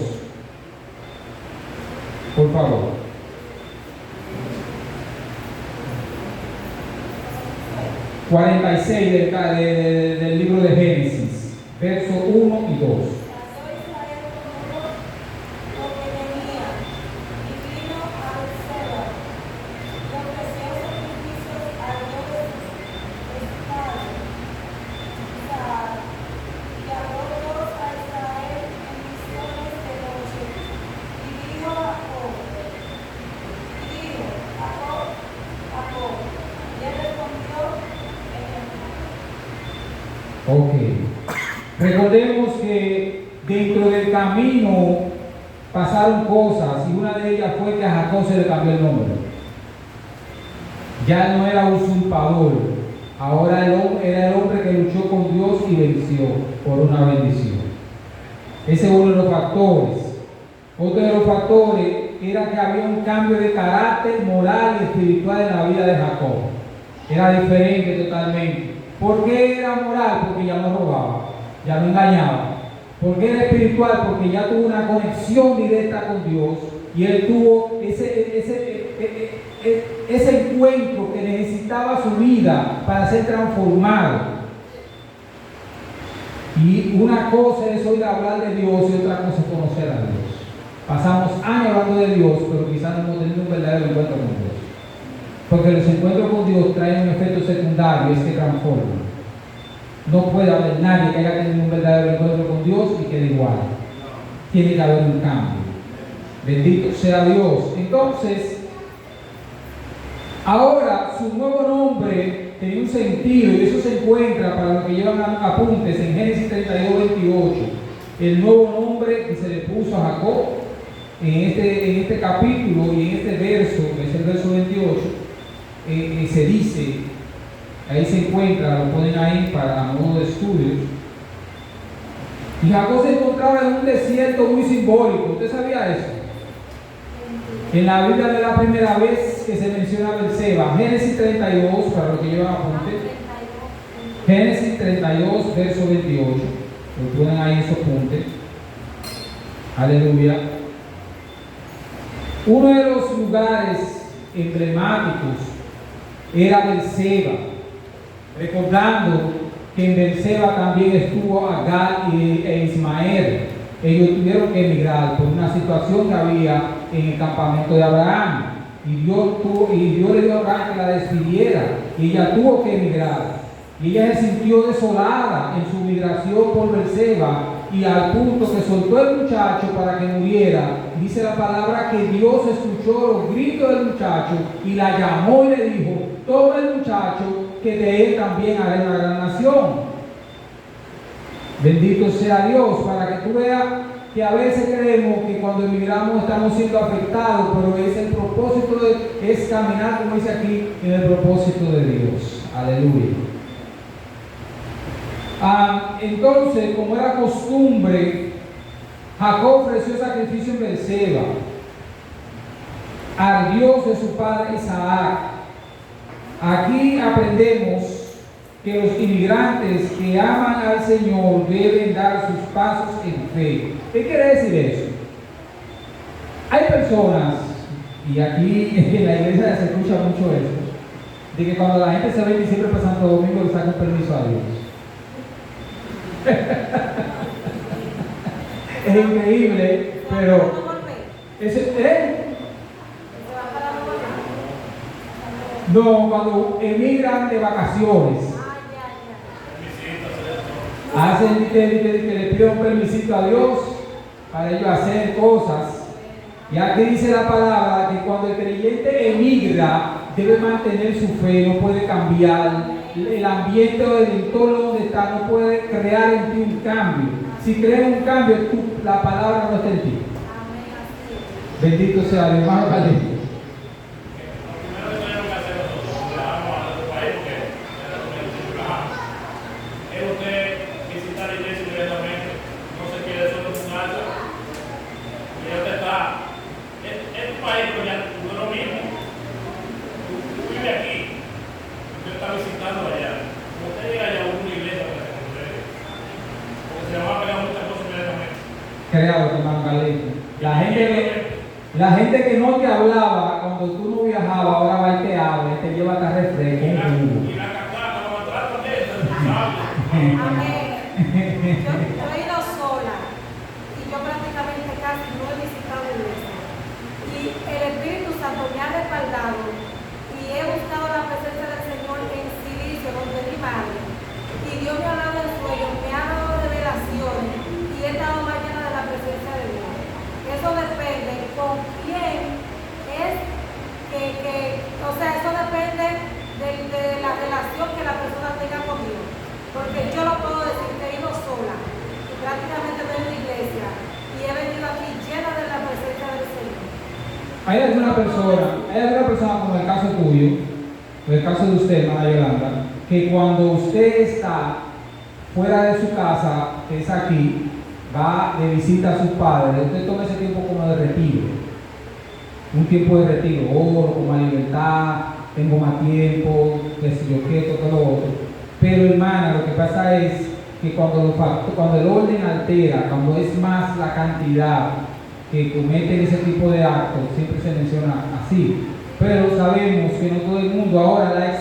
Por favor. ...46 del libro de Génesis, verso 1 y 2. Ok. Recordemos que dentro del camino pasaron cosas y una de ellas fue que a Jacob se le cambió el nombre. Ya no era usurpador, ahora era el hombre que luchó con Dios y venció por una bendición. Ese es uno de los factores. Otro de los factores era que había un cambio de carácter moral y espiritual en la vida de Jacob. Era diferente totalmente. ¿Por qué era moral? Porque ya no robaba, ya no engañaba. ¿Por qué era espiritual? Porque ya tuvo una conexión directa con Dios y él tuvo ese encuentro que necesitaba su vida para ser transformado. Y una cosa es oír hablar de Dios y otra cosa es conocer a Dios. Pasamos años hablando de Dios, pero quizás no hemos tenido un verdadero encuentro con Dios. Porque los encuentros con Dios traen un efecto secundario, es que transforman. No puede haber nadie que haya tenido un verdadero encuentro con Dios y quede igual. Tiene que haber un cambio. Bendito sea Dios. Entonces, ahora su nuevo nombre tiene un sentido y eso se encuentra para los que llevan apuntes en Génesis 32:28. El nuevo nombre que se le puso a Jacob en este capítulo y en este verso, que es el verso 28, se dice, ahí se encuentra, lo ponen ahí para modo de estudios. Y Jacob se encontraba en un desierto muy simbólico. ¿Usted sabía eso? En la Biblia es la primera vez que se menciona Berseba. Génesis 32, para los que llevan apunte. Génesis 32, verso 28. Lo ponen ahí en su apunte. Aleluya. Uno de los lugares emblemáticos era Berseba. Recordando que en Berseba también estuvo Agar e Ismael. Ellos tuvieron que emigrar por una situación que había en el campamento de Abraham. Y Dios le dio a Abraham que la despidiera. Y ella tuvo que emigrar. Y ella se sintió desolada en su migración por Berseba. Y al punto que soltó el muchacho para que muriera. Dice la palabra que Dios escuchó los gritos del muchacho y la llamó y le dijo: toma el muchacho, que de él también haré una gran nación. Bendito sea Dios, para que tú veas que a veces creemos que cuando emigramos estamos siendo afectados, pero es el propósito es caminar, como dice aquí, en el propósito de Dios. Aleluya. Entonces, como era costumbre, Jacob ofreció sacrificio en Berseba al Dios de su padre Isaac. Aquí aprendemos que los inmigrantes que aman al Señor deben dar sus pasos en fe. ¿Qué quiere decir eso? Hay personas, y aquí en la iglesia se escucha mucho esto, de que cuando la gente se ve en diciembre para Santo Domingo le sacan permiso a Dios. Es increíble, pero no, cuando emigran de vacaciones, hacen que le piden un permisito a Dios para ellos hacer cosas. Y aquí dice la palabra que cuando el creyente emigra, debe mantener su fe, no puede cambiar. El ambiente o el entorno donde está no puede crear en ti un cambio. Si creas un cambio, la palabra no está en ti. Bendito sea el hermano Valerio. Creado, hermano Galeno. La gente que no te hablaba cuando tú no viajabas, ahora va y te habla, y te lleva hasta refresco. Amén. Yo he ido sola y yo prácticamente casi no he visitado iglesia. Y el Espíritu Santo me ha respaldado y he buscado la presencia del Señor en Silicio, donde mi madre. Y Dios me ha dado en sueños, me ha dado revelaciones y he estado más llena de la presencia de Dios. Eso depende con quién es o sea, eso depende de la relación que la persona tenga conmigo. Porque yo no puedo decir que he ido sola, y prácticamente estoy en la iglesia y he venido aquí llena de la presencia del Señor. Hay alguna persona como el caso tuyo, o el caso de usted, hermana Yolanda, que cuando usted está fuera de su casa, que es aquí, va de visita a sus padres, usted toma ese tiempo como de retiro. Un tiempo de retiro, oro, con más libertad, tengo más tiempo, qué sé yo qué, todo lo otro. Pero hermana, lo que pasa es que cuando el orden altera, cuando es más la cantidad que cometen ese tipo de actos, siempre se menciona así. Pero sabemos que no todo el mundo. Ahora, la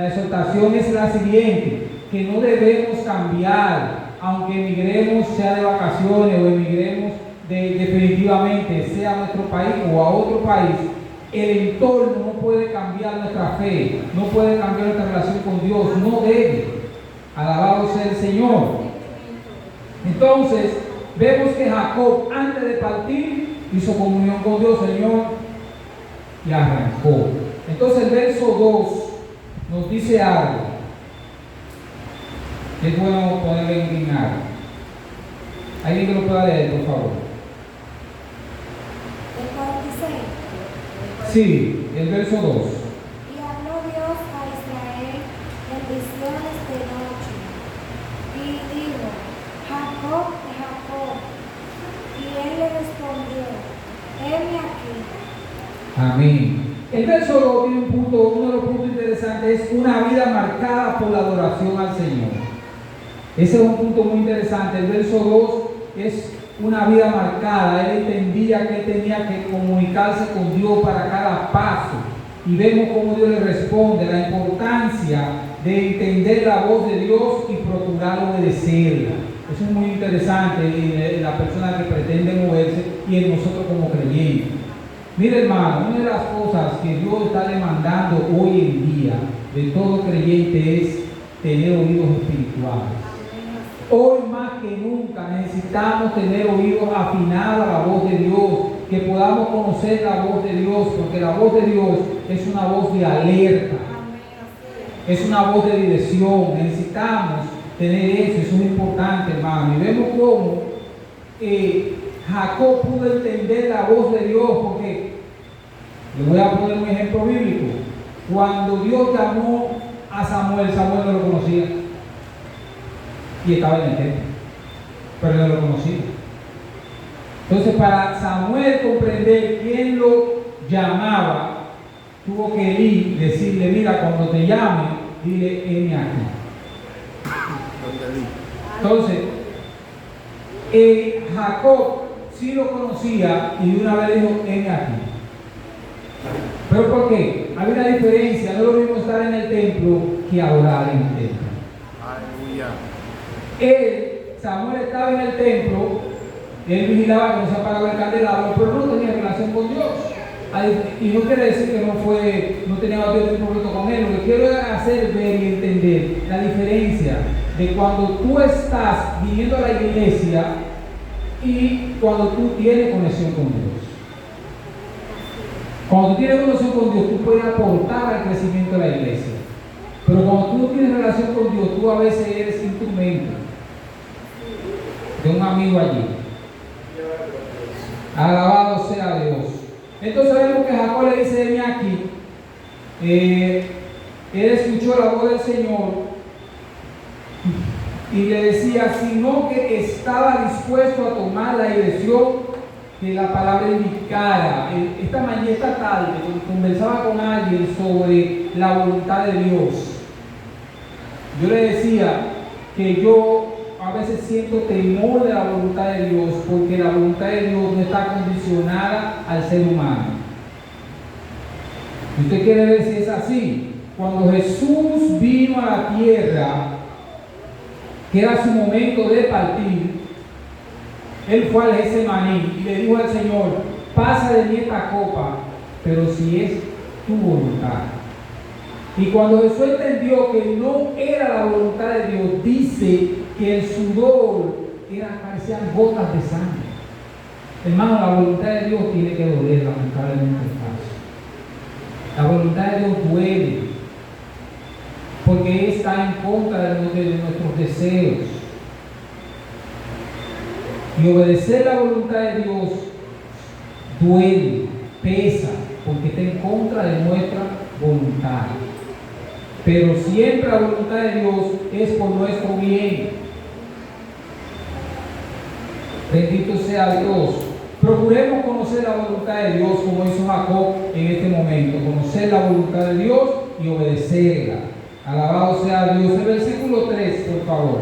exhortación es la siguiente, que no debemos cambiar, aunque emigremos, sea de vacaciones o emigremos definitivamente, sea a nuestro país o a otro país, el entorno no puede cambiar nuestra fe, no puede cambiar nuestra relación con Dios, no debe. Alabado sea el Señor. Entonces, vemos que Jacob, antes de partir, hizo comunión con Dios, Señor, y arrancó. Entonces, el verso 2 nos dice algo. Es bueno ponerlo en grinar. ¿Alguien que lo pueda leer, por favor? Sí, el verso 2. Y habló Dios a Israel en visiones de noche, y dijo: Jacob, Jacob. Y él le respondió: heme aquí. Amén. El verso 2 tiene un punto, uno de los puntos interesantes, es una vida marcada por la adoración al Señor. Ese es un punto muy interesante. El verso 2 es una vida marcada. Él entendía que él tenía que comunicarse con Dios para cada paso. Y vemos cómo Dios le responde, la importancia de entender la voz de Dios y procurar obedecerla. Eso es muy interesante en la persona que pretende moverse y en nosotros como creyentes. Mire, hermano, una de las cosas que Dios está demandando hoy en día de todo creyente es tener oídos espirituales. Hoy más que nunca necesitamos tener oídos afinados a la voz de Dios, que podamos conocer la voz de Dios, porque la voz de Dios es una voz de alerta, es una voz de dirección. Necesitamos tener eso es importante, hermano. Y vemos cómo Jacob pudo entender la voz de Dios, porque le voy a poner un ejemplo bíblico. Cuando Dios llamó a Samuel, Samuel no lo conocía y estaba en el templo, pero no lo conocía. Entonces, para Samuel comprender quién lo llamaba, tuvo que ir, decirle: mira, cuando te llame, dile: heme aquí. Entonces, Jacob sí lo conocía y de una vez dijo: heme aquí. ¿Pero por qué? Había una diferencia. No es lo mismo estar en el templo que adorar en el templo. Aleluya. Samuel estaba en el templo, él vigilaba que no se apagaba el candelabro, pero no tenía relación con Dios. Y no quiere decir que no tenía un problema con él. Lo que quiero es hacer ver y entender la diferencia de cuando tú estás viniendo a la iglesia y cuando tú tienes conexión con Dios. Cuando tú tienes conexión con Dios, tú puedes aportar al crecimiento de la iglesia. Pero cuando tú no tienes relación con Dios, tú a veces eres instrumento de un amigo allí. Alabado sea Dios. Entonces vemos que Jacob le dice: heme aquí. Él escuchó la voz del Señor y le decía, sino que estaba dispuesto a tomar la dirección que la palabra indicara. Esta tarde, conversaba con alguien sobre la voluntad de Dios. Yo le decía que yo a veces siento temor de la voluntad de Dios, porque la voluntad de Dios no está condicionada al ser humano. ¿Y usted quiere ver si es así? Cuando Jesús vino a la tierra, que era su momento de partir, Él fue al Getsemaní y le dijo al Señor: pasa de mí esta copa, pero si es tu voluntad. Y cuando Jesús entendió que no era la voluntad de Dios, dice que el sudor parecían gotas de sangre. Hermano, la voluntad de Dios tiene que doler, lamentablemente es fácil. La voluntad de Dios duele, porque está en contra de nuestros deseos. Y obedecer la voluntad de Dios duele, pesa, porque está en contra de nuestra voluntad. Pero siempre la voluntad de Dios es por nuestro bien. Bendito sea Dios. Procuremos conocer la voluntad de Dios como hizo Jacob en este momento. Conocer la voluntad de Dios y obedecerla. Alabado sea Dios. El versículo 3, por favor.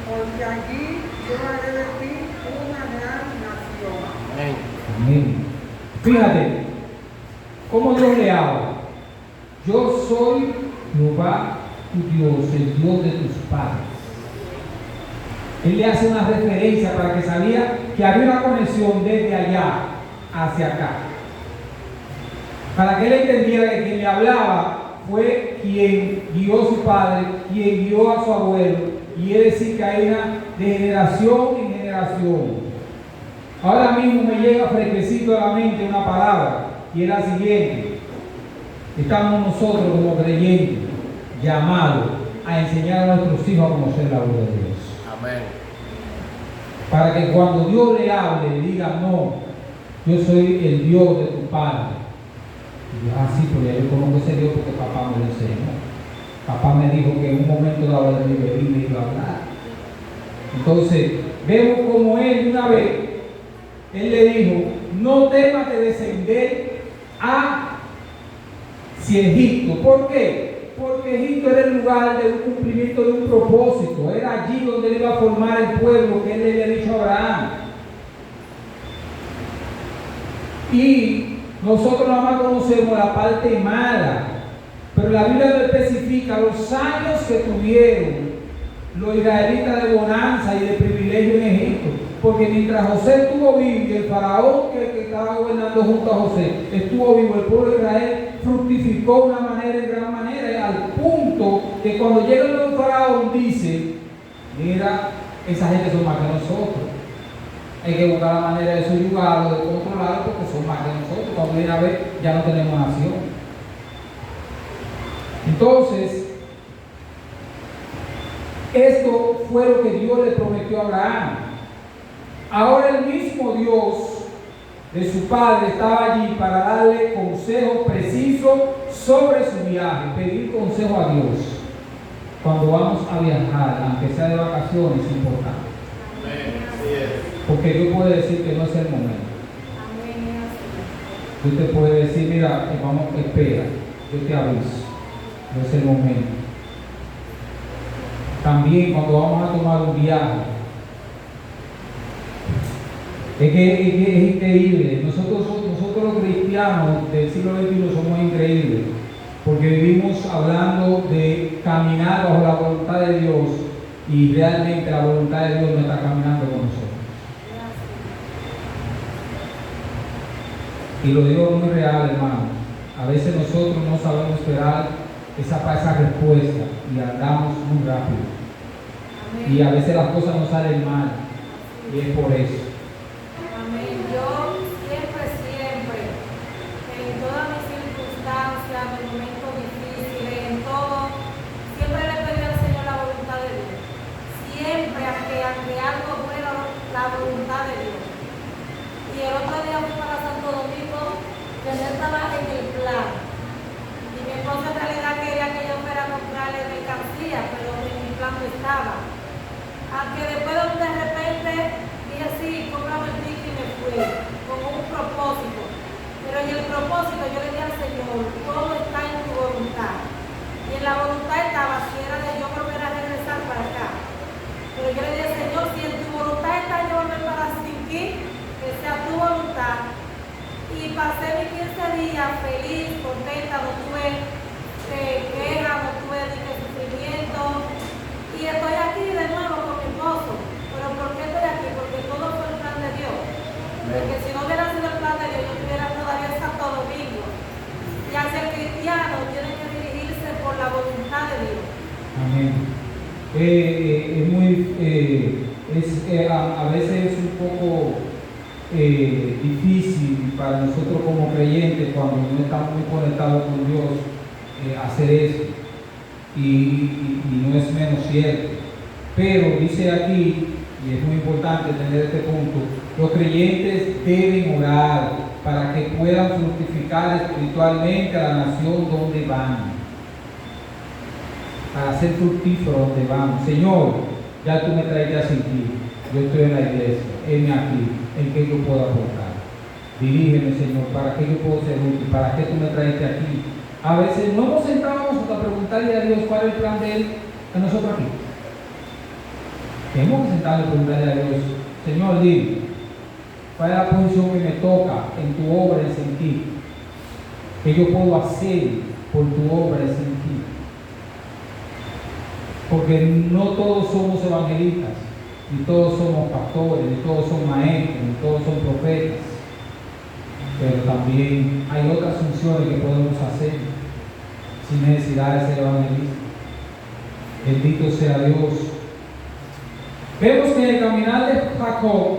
Porque allí yo haré de ti una gran nación. Amén. Fíjate cómo Dios le habla. yo soy Jehová tu Dios, el Dios de tus padres. Él le hace una referencia para que sabía que había una conexión desde allá hacia acá. Para que él entendiera que quien le hablaba fue quien guió a su padre, quien guió a su abuelo, y es decir que hay una de generación en generación. Ahora mismo me llega fresquecito a la mente una palabra, y es la siguiente: estamos nosotros como creyentes llamados a enseñar a nuestros hijos a conocer la voz de Dios. Amén. Para que cuando Dios le hable, le diga: no, yo soy el Dios de tu padre. Y yo, sí, pero ya yo conozco ese Dios porque papá me lo enseñó. Papá me dijo que en un momento dado de mi bebé me iba a hablar. Entonces, vemos como él una vez, él le dijo: no temas de descender hacia Egipto. ¿Por qué? Porque Egipto era el lugar de un cumplimiento de un propósito. Era allí donde él iba a formar el pueblo que él le había dicho a Abraham. Y nosotros nada más conocemos la parte mala, pero la Biblia no especifica los años que tuvieron los israelitas de bonanza y de privilegio en Egipto. Porque mientras José estuvo vivo y el faraón que estaba gobernando junto a José estuvo vivo, el pueblo de Israel fructificó de una manera, en gran manera, al punto que cuando llega el faraón dice: mira, esa gente son más que nosotros. Hay que buscar la manera de subyugarlo, de controlarlo, porque son más que nosotros. Cuando viene a ver, ya no tenemos nación. Entonces, esto fue lo que Dios le prometió a Abraham. Ahora el mismo Dios de su padre estaba allí para darle consejos precisos sobre su viaje, pedir consejo a Dios. Cuando vamos a viajar, aunque sea de vacaciones, es importante. Amén. Así es. Porque Dios puede decir que no es el momento. Dios te puede decir: mira, vamos, espera, yo te aviso, no es el momento. También cuando vamos a tomar un viaje, es increíble. Nosotros los cristianos del siglo XXI somos increíbles, porque vivimos hablando de caminar bajo la voluntad de Dios, y realmente la voluntad de Dios no está caminando con nosotros. Y lo digo muy real, hermano. A veces nosotros no sabemos esperar esa respuesta y andamos muy rápido. Amén. Y a veces las cosas nos salen mal. Y es por eso. Amén. Yo siempre, en todas mis circunstancias, en momentos difíciles, en todo, siempre le pedí al Señor la voluntad de Dios. Siempre, aunque algo fuera la voluntad de Dios. Y el otro día fui para Santo Domingo, que no estaba en el plan. Y mi esposa en realidad quería que yo fuera a comprarle mercancía, pero en mi plan no estaba. Aunque después de repente dije: sí, cómprame el ticket, y me fui, con un propósito. Pero en el propósito yo le dije al Señor: todo está en tu voluntad. Y en la voluntad estaba, si era de yo volver a regresar para acá. Pero yo le dije: Señor, si en tu voluntad está yo volver para Sinquí, que sea tu voluntad. Y pasé mis 15 días feliz, contenta, no tuve quejas, no tuve sufrimiento. Y estoy aquí de nuevo con mi esposo. ¿Pero por qué estoy aquí? Porque todo fue el plan de Dios. Porque si no hubiera sido el plan de Dios, yo estuviera todavía en Santo Domingo. Y hacia el cristiano tiene que dirigirse por la voluntad de Dios. Amén. A veces es un poco difícil para nosotros como creyentes, cuando no estamos muy conectados con Dios, hacer eso, y no es menos cierto. Pero dice aquí, y es muy importante tener este punto: los creyentes deben orar para que puedan fructificar espiritualmente a la nación donde van, para ser fructíferos donde van. Señor, ya tú me traes a sentir, yo estoy en la iglesia, heme aquí, en qué yo puedo aportar. Dirígeme, Señor, para qué yo puedo ser útil, para qué tú me traiste aquí. A veces no nos sentábamos a preguntarle a Dios cuál es el plan de Él a nosotros aquí. Tenemos que sentarnos a preguntarle a Dios: Señor, dime, ¿cuál es la posición que me toca en tu obra, en sentir? ¿Qué yo puedo hacer por tu obra es en ti. Porque no todos somos evangelistas, ni todos somos pastores, ni todos son maestros, ni todos son profetas. Pero también hay otras funciones que podemos hacer sin necesidad de ser evangelistas. Bendito sea Dios. Vemos que en el caminar de Jacob,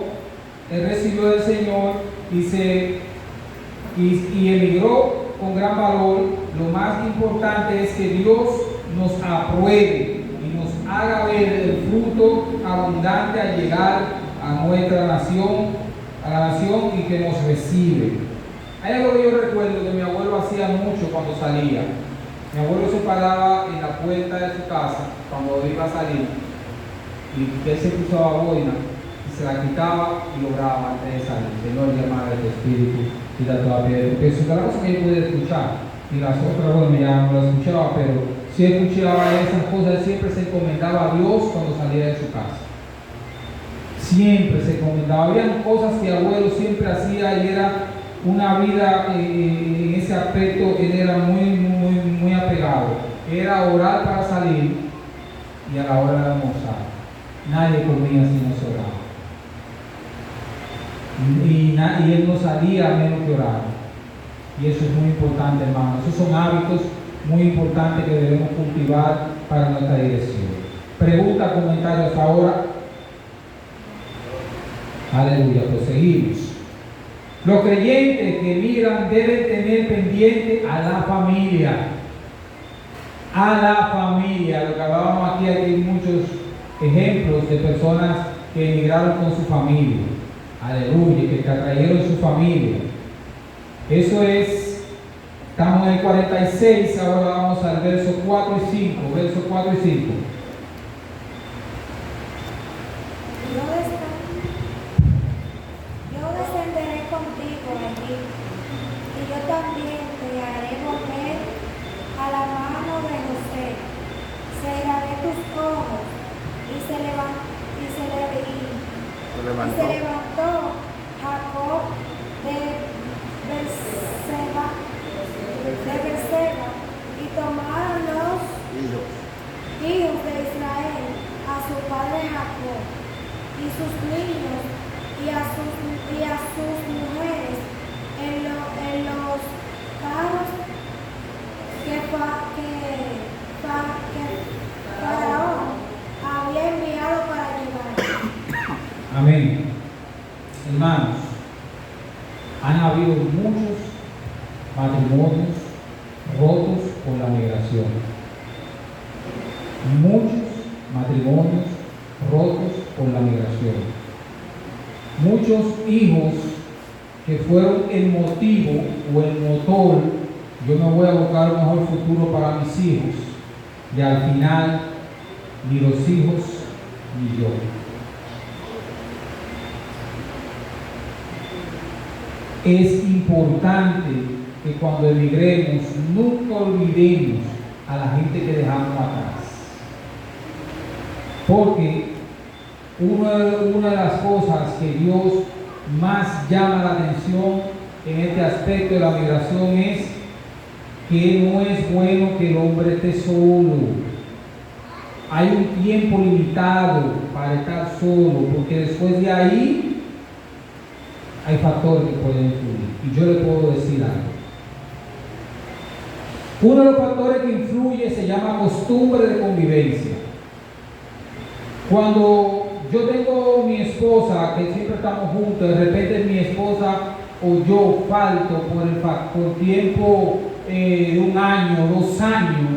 él recibió del Señor y emigró con gran valor. Lo más importante es que Dios nos apruebe y nos haga ver el fruto abundante al llegar a nuestra nación, a la nación y que nos recibe. Hay algo que yo recuerdo que mi abuelo hacía mucho cuando salía. Mi abuelo se paraba en la puerta de su casa cuando iba a salir y él se cruzaba boina y se la quitaba y oraba antes de salir. Señor, llama a tu espíritu y da toda piedra. Porque eso es una cosa que yo pude escuchar y las otras bueno, ya no las escuchaba, pero si escuchaba esas cosas, siempre se encomendaba a Dios cuando salía de su casa. Siempre se encomendaba. Habían cosas que abuelo siempre hacía y era una vida en ese aspecto, él era muy apegado. Era orar para salir y a la hora de almorzar. Nadie comía si no se oraba. Y él no salía a menos que orar. Y eso es muy importante, hermano. Esos son hábitos muy importantes que debemos cultivar para nuestra dirección. Pregunta, comentarios ahora. Aleluya, pues seguimos. Los creyentes que migran deben tener pendiente a la familia. A la familia. Lo que hablábamos aquí hay muchos ejemplos de personas que emigraron con su familia. Aleluya, que atrayeron su familia. Eso es, estamos en el 46, ahora vamos al verso 4 y 5. Verso 4 y 5. Yo descenderé contigo allí, y yo también te haré volver a la mano de José. Cerraré tus ojos, y se levantó Jacob de Berseba, y tomaron los hijos de Israel a su padre Jacob, y sus niños, y a sus mujeres en los carros que Faraón había enviado para llevar. Amén. Hermanos, han habido muchos matrimonios rotos por la migración. Muchos matrimonios rotos por la migración. Muchos hijos que fueron el motivo o el motor, yo me voy a buscar un mejor futuro para mis hijos, y al final ni los hijos ni yo. Es importante que cuando emigremos nunca olvidemos a la gente que dejamos atrás, porque una de las cosas que Dios más llama la atención en este aspecto de la migración es que no es bueno que el hombre esté solo. Hay un tiempo limitado para estar solo, porque después de ahí hay factores que pueden influir. Y yo le puedo decir algo. Uno de los factores que influye se llama costumbre de convivencia. Cuando yo tengo mi esposa, que siempre estamos juntos, de repente mi esposa o yo falto por tiempo de 1 año, 2 años,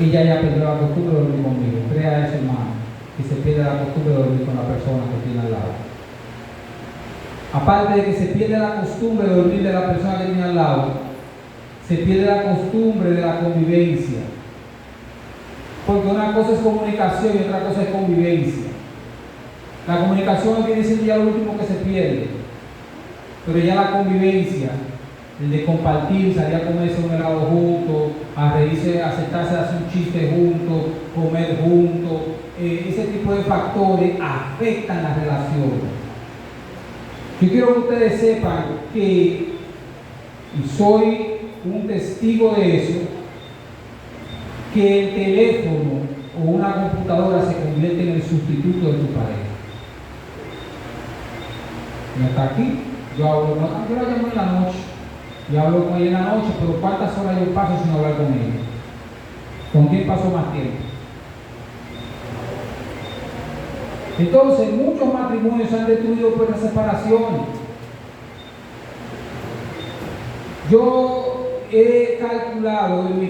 ella ya perdió la costumbre de dormir conmigo. Crea eso, hermano, que se pierde la costumbre de dormir con la persona que tiene al lado. Aparte de que se pierde la costumbre de dormir de la persona que tiene al lado, se pierde la costumbre de la convivencia. Porque una cosa es comunicación y otra cosa es convivencia. La comunicación viene siendo ya lo último que se pierde, pero ya la convivencia, el de compartir, salir a comerse un helado juntos, a reírse, a sentarse a hacer un chiste juntos, comer juntos, ese tipo de factores afectan las relaciones. Yo quiero que ustedes sepan que, y soy un testigo de eso, que el teléfono o una computadora se convierte en el sustituto de tu pareja. Y hasta aquí, yo la llamo en la noche, y hablo con ella en la noche, pero ¿cuántas horas yo paso sin hablar con ella? ¿Con quién paso más tiempo? Entonces, muchos matrimonios se han destruido por la separación. Yo he calculado en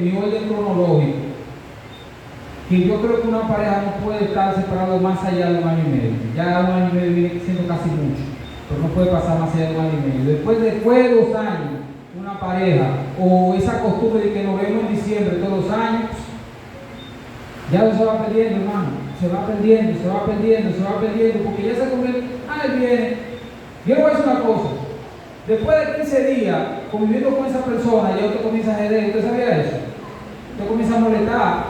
mi orden cronológico que yo creo que una pareja no puede estar separado más allá de 1 año y medio. Ya 1 año y medio viene siendo casi mucho, pero no puede pasar más allá de 1 año y medio. Después de 2 años, una pareja, o esa costumbre de que nos vemos en diciembre todos los años, ya no se va perdiendo, hermano. Se va perdiendo, porque ya se convierte, él viene. Yo le voy a decir una cosa, después de 15 días conviviendo con esa persona, ya usted comienza a joder. ¿Usted sabía eso? Usted comienza a molestar,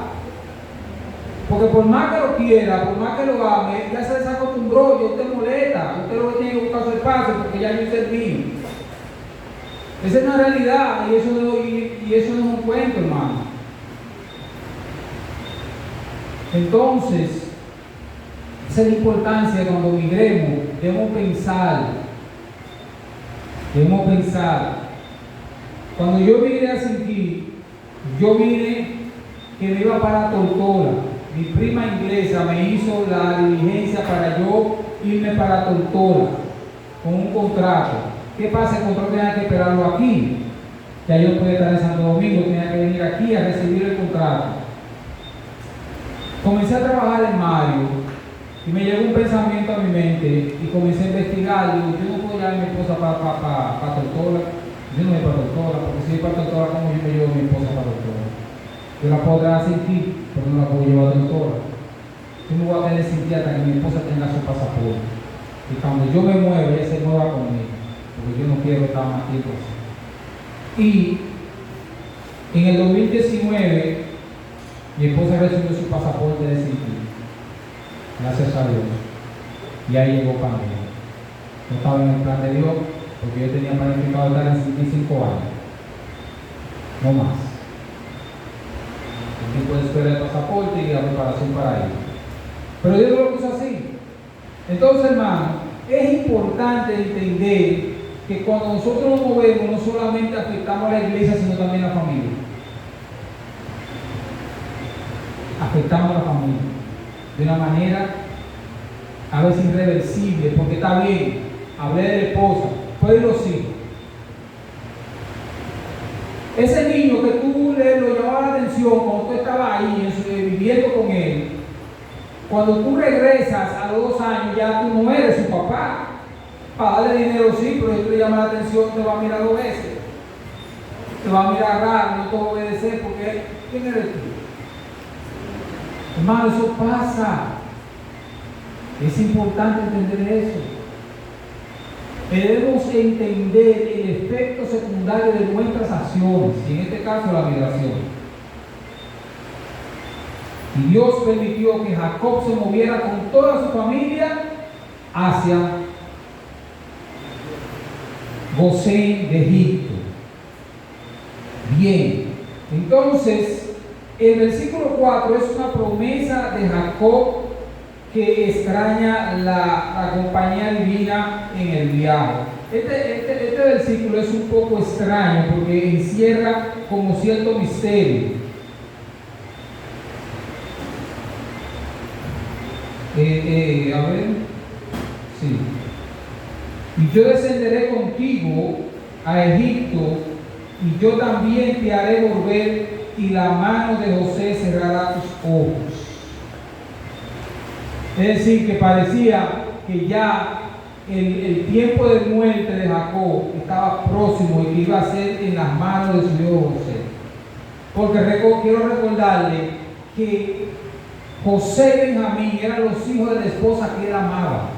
porque por más que lo quiera, por más que lo ame, ya se desacostumbró, ya usted molesta, usted lo que tiene que buscar su espacio, porque ya yo serví. Esa es una realidad, y eso no es un cuento, hermano. Entonces, esa es la importancia cuando migremos. Debemos pensar. Cuando yo vine a Sinquí, yo vine que me iba para Tortola. Mi prima inglesa me hizo la diligencia para yo irme para Tortola con un contrato. ¿Qué pasa? El contrato tenía que esperarlo aquí. Ya yo podía estar en Santo Domingo, tenía que venir aquí a recibir el contrato. Comencé a trabajar en Mario y me llegó un pensamiento a mi mente y comencé a investigar. Digo, yo no puedo llevar a mi esposa para Tortola. Yo no voy para Tortola, porque si voy para Tortola, ¿cómo yo me llevo a mi esposa para Tortola? Yo la puedo traer sin ti, pero no la puedo llevar a Tortola. Yo me voy a quedar sin ti hasta que mi esposa tenga su pasaporte. Y cuando yo me mueva, ella se mueva conmigo, porque yo no quiero estar más tiempo así. Y en el 2019, mi esposa recibió su pasaporte de Sinquí, gracias a Dios, y ahí llegó pandemia. No estaba en el plan de Dios, porque yo tenía planificado estar en Sinquí 5 años, no más. El tiempo de espera del pasaporte y la preparación para ello. Pero Dios lo puso así. Entonces, hermano, es importante entender que cuando nosotros nos movemos, no solamente afectamos a la iglesia, sino también a la familia. Afectamos a la familia de una manera a veces irreversible, porque está bien, hablé de la esposa, puede los hijos. Ese niño que tú lo llamaba la atención cuando tú estabas ahí viviendo con él, cuando tú regresas a los 2 años ya tú no eres su papá. Para darle dinero sí, pero si tú le llamas la atención te va a mirar 2 veces, te va a mirar raro, no te va a obedecer, porque ¿quién eres tú? Hermano, eso pasa. Es importante entender eso. Debemos entender el efecto secundario de nuestras acciones, y en este caso la migración. Y Dios permitió que Jacob se moviera con toda su familia hacia Gosén de Egipto. Bien, entonces el versículo 4 es una promesa de Jacob que extraña la compañía divina en el viaje. Este versículo es un poco extraño porque encierra como cierto misterio. A ver, sí. Y yo descenderé contigo a Egipto, y yo también te haré volver, y la mano de José cerrará tus ojos. Es decir, que parecía que ya el tiempo de muerte de Jacob estaba próximo y que iba a ser en las manos de su hijo José. Porque quiero recordarle que José y Benjamín eran los hijos de la esposa que él amaba.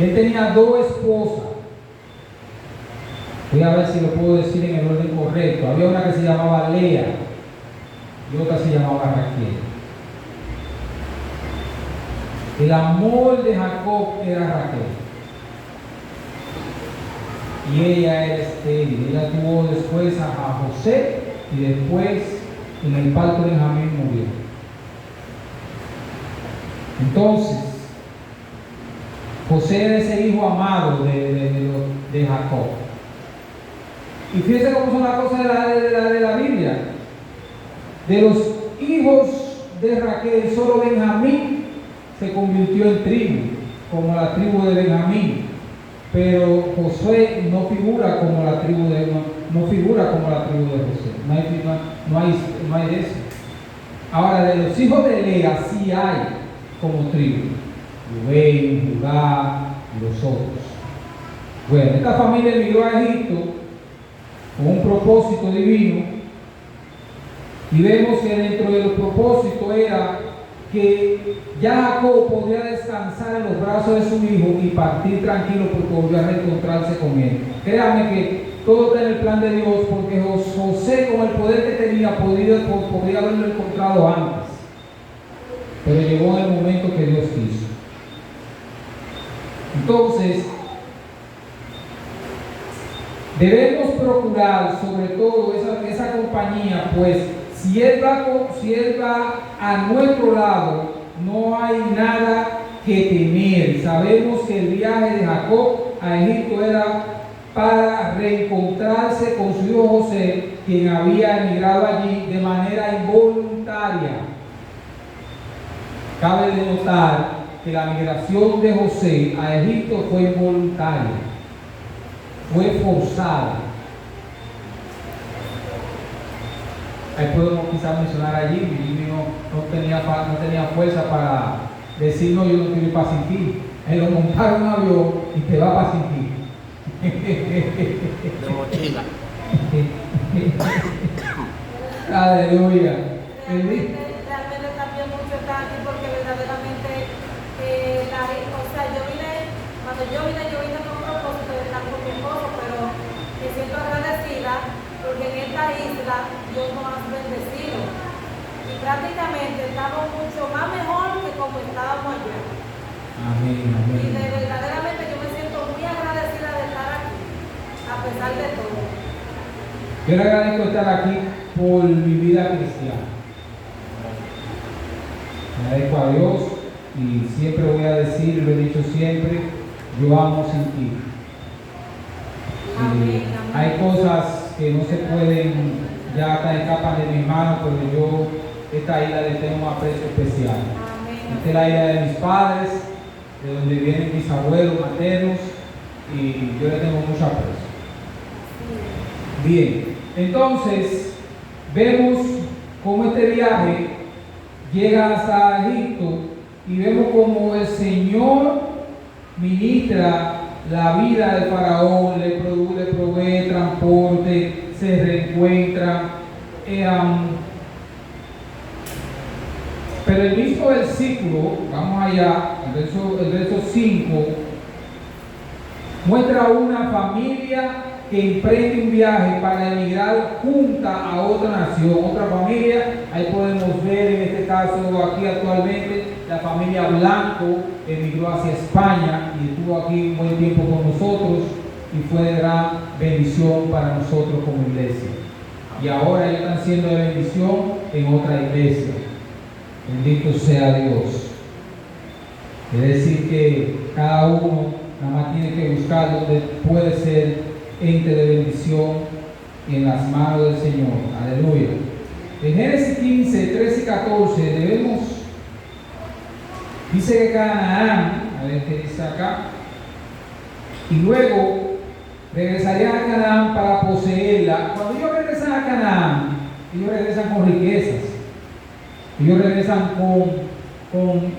Él tenía 2 esposas. Voy a ver si lo puedo decir en el orden correcto. Había una que se llamaba Lea y otra se llamaba Raquel. El amor de Jacob era Raquel. y ella era estéril. Ella tuvo después a José y después en el parto de Benjamín murió. Entonces, José era ese hijo amado de Jacob. Y fíjense cómo son las cosas de la Biblia. De los hijos de Raquel, solo Benjamín se convirtió en tribu, como la tribu de Benjamín. Pero Josué no figura como la tribu de José. No hay de eso. Ahora, de los hijos de Lea sí hay como tribu. Rubén, Judá y los otros. Bueno, esta familia emigró a Egipto con un propósito divino, y vemos que dentro de los propósitos era que ya Jacob podía descansar en los brazos de su hijo y partir tranquilo porque volvió a reencontrarse con él. Créame que todo está en el plan de Dios, porque José, con el poder que tenía, podría haberlo encontrado antes, pero llegó en el momento que Dios quiso. Entonces, debemos procurar sobre todo esa compañía, pues si él va a nuestro lado, no hay nada que temer. Sabemos que el viaje de Jacob a Egipto era para reencontrarse con su hijo José, quien había emigrado allí de manera involuntaria. Cabe denotar que la migración de José a Egipto fue involuntaria, fue forzada. Ahí podemos quizás mencionar a Jimmy. Jimmy no tenía fuerza para decir no, yo no quiero ir para Sinquí. Él lo montaron en un avión y te va para Sinquí. De mochila. Aleluya. Realmente también mucho está aquí porque verdaderamente cuando yo vine con propósito de estar con mi esposo, pero me siento agradecida porque en esta isla Dios nos ha bendecido y prácticamente estamos mucho más mejor que como estábamos allá. Amén, Y amén. verdaderamente yo me siento muy agradecida de estar aquí, a pesar de todo. Yo le agradezco estar aquí por mi vida cristiana. Me agradezco a Dios y siempre voy a decir, lo he dicho siempre, yo amo sin ti. Amén, amén. Hay cosas que no se pueden, ya escapan de mis manos, pero yo esta isla le tengo un aprecio especial. Amén. Esta es la isla de mis padres, de donde vienen mis abuelos maternos, y yo le tengo mucho aprecio. Bien, entonces vemos cómo este viaje llega hasta Egipto y vemos cómo el Señor ministra la vida del faraón, le provee transporte, se reencuentra. Pero el mismo versículo, vamos allá, el verso 5, muestra una familia que emprende un viaje para emigrar junta a otra nación, otra familia. Ahí podemos ver en este caso aquí actualmente la familia Blanco emigró hacia España y estuvo aquí un buen tiempo con nosotros y fue de gran bendición para nosotros como iglesia. Y ahora ellos están siendo de bendición en otra iglesia. Bendito sea Dios. Es decir que cada uno nada más tiene que buscar donde puede ser ente de bendición en las manos del Señor. Aleluya. En Génesis 15, 13 y 14 dice que Canaán, a ver qué dice acá, y luego regresarían a Canaán para poseerla. Cuando ellos regresan a Canaán, ellos regresan con riquezas, ellos regresan con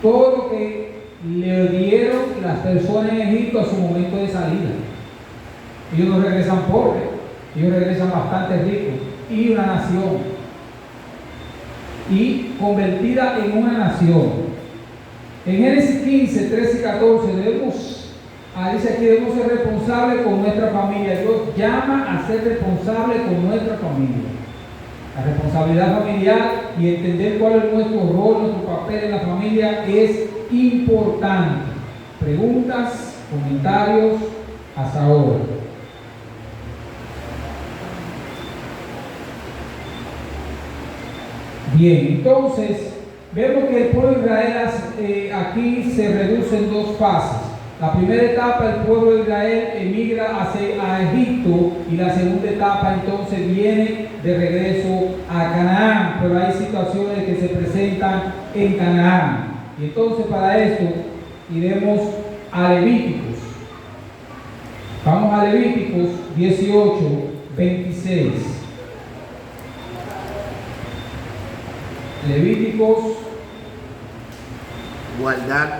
todo lo que le dieron las personas en Egipto a su momento de salida. Ellos no regresan pobres, ellos regresan bastante ricos y una nación, y convertida en una nación. En Génesis 15, 13 y 14 dice aquí, debemos ser responsables con nuestra familia. Dios llama a ser responsables con nuestra familia. La responsabilidad familiar y entender cuál es nuestro rol, nuestro papel en la familia es importante. Preguntas, comentarios, hasta ahora. Bien, entonces vemos que el pueblo de Israel aquí se reduce en dos fases. La primera etapa, el pueblo de Israel emigra a Egipto, y la segunda etapa entonces viene de regreso a Canaán, pero hay situaciones que se presentan en Canaán. Y entonces para esto iremos a Levíticos. Vamos a Levíticos 18, 26. Levíticos. Guardad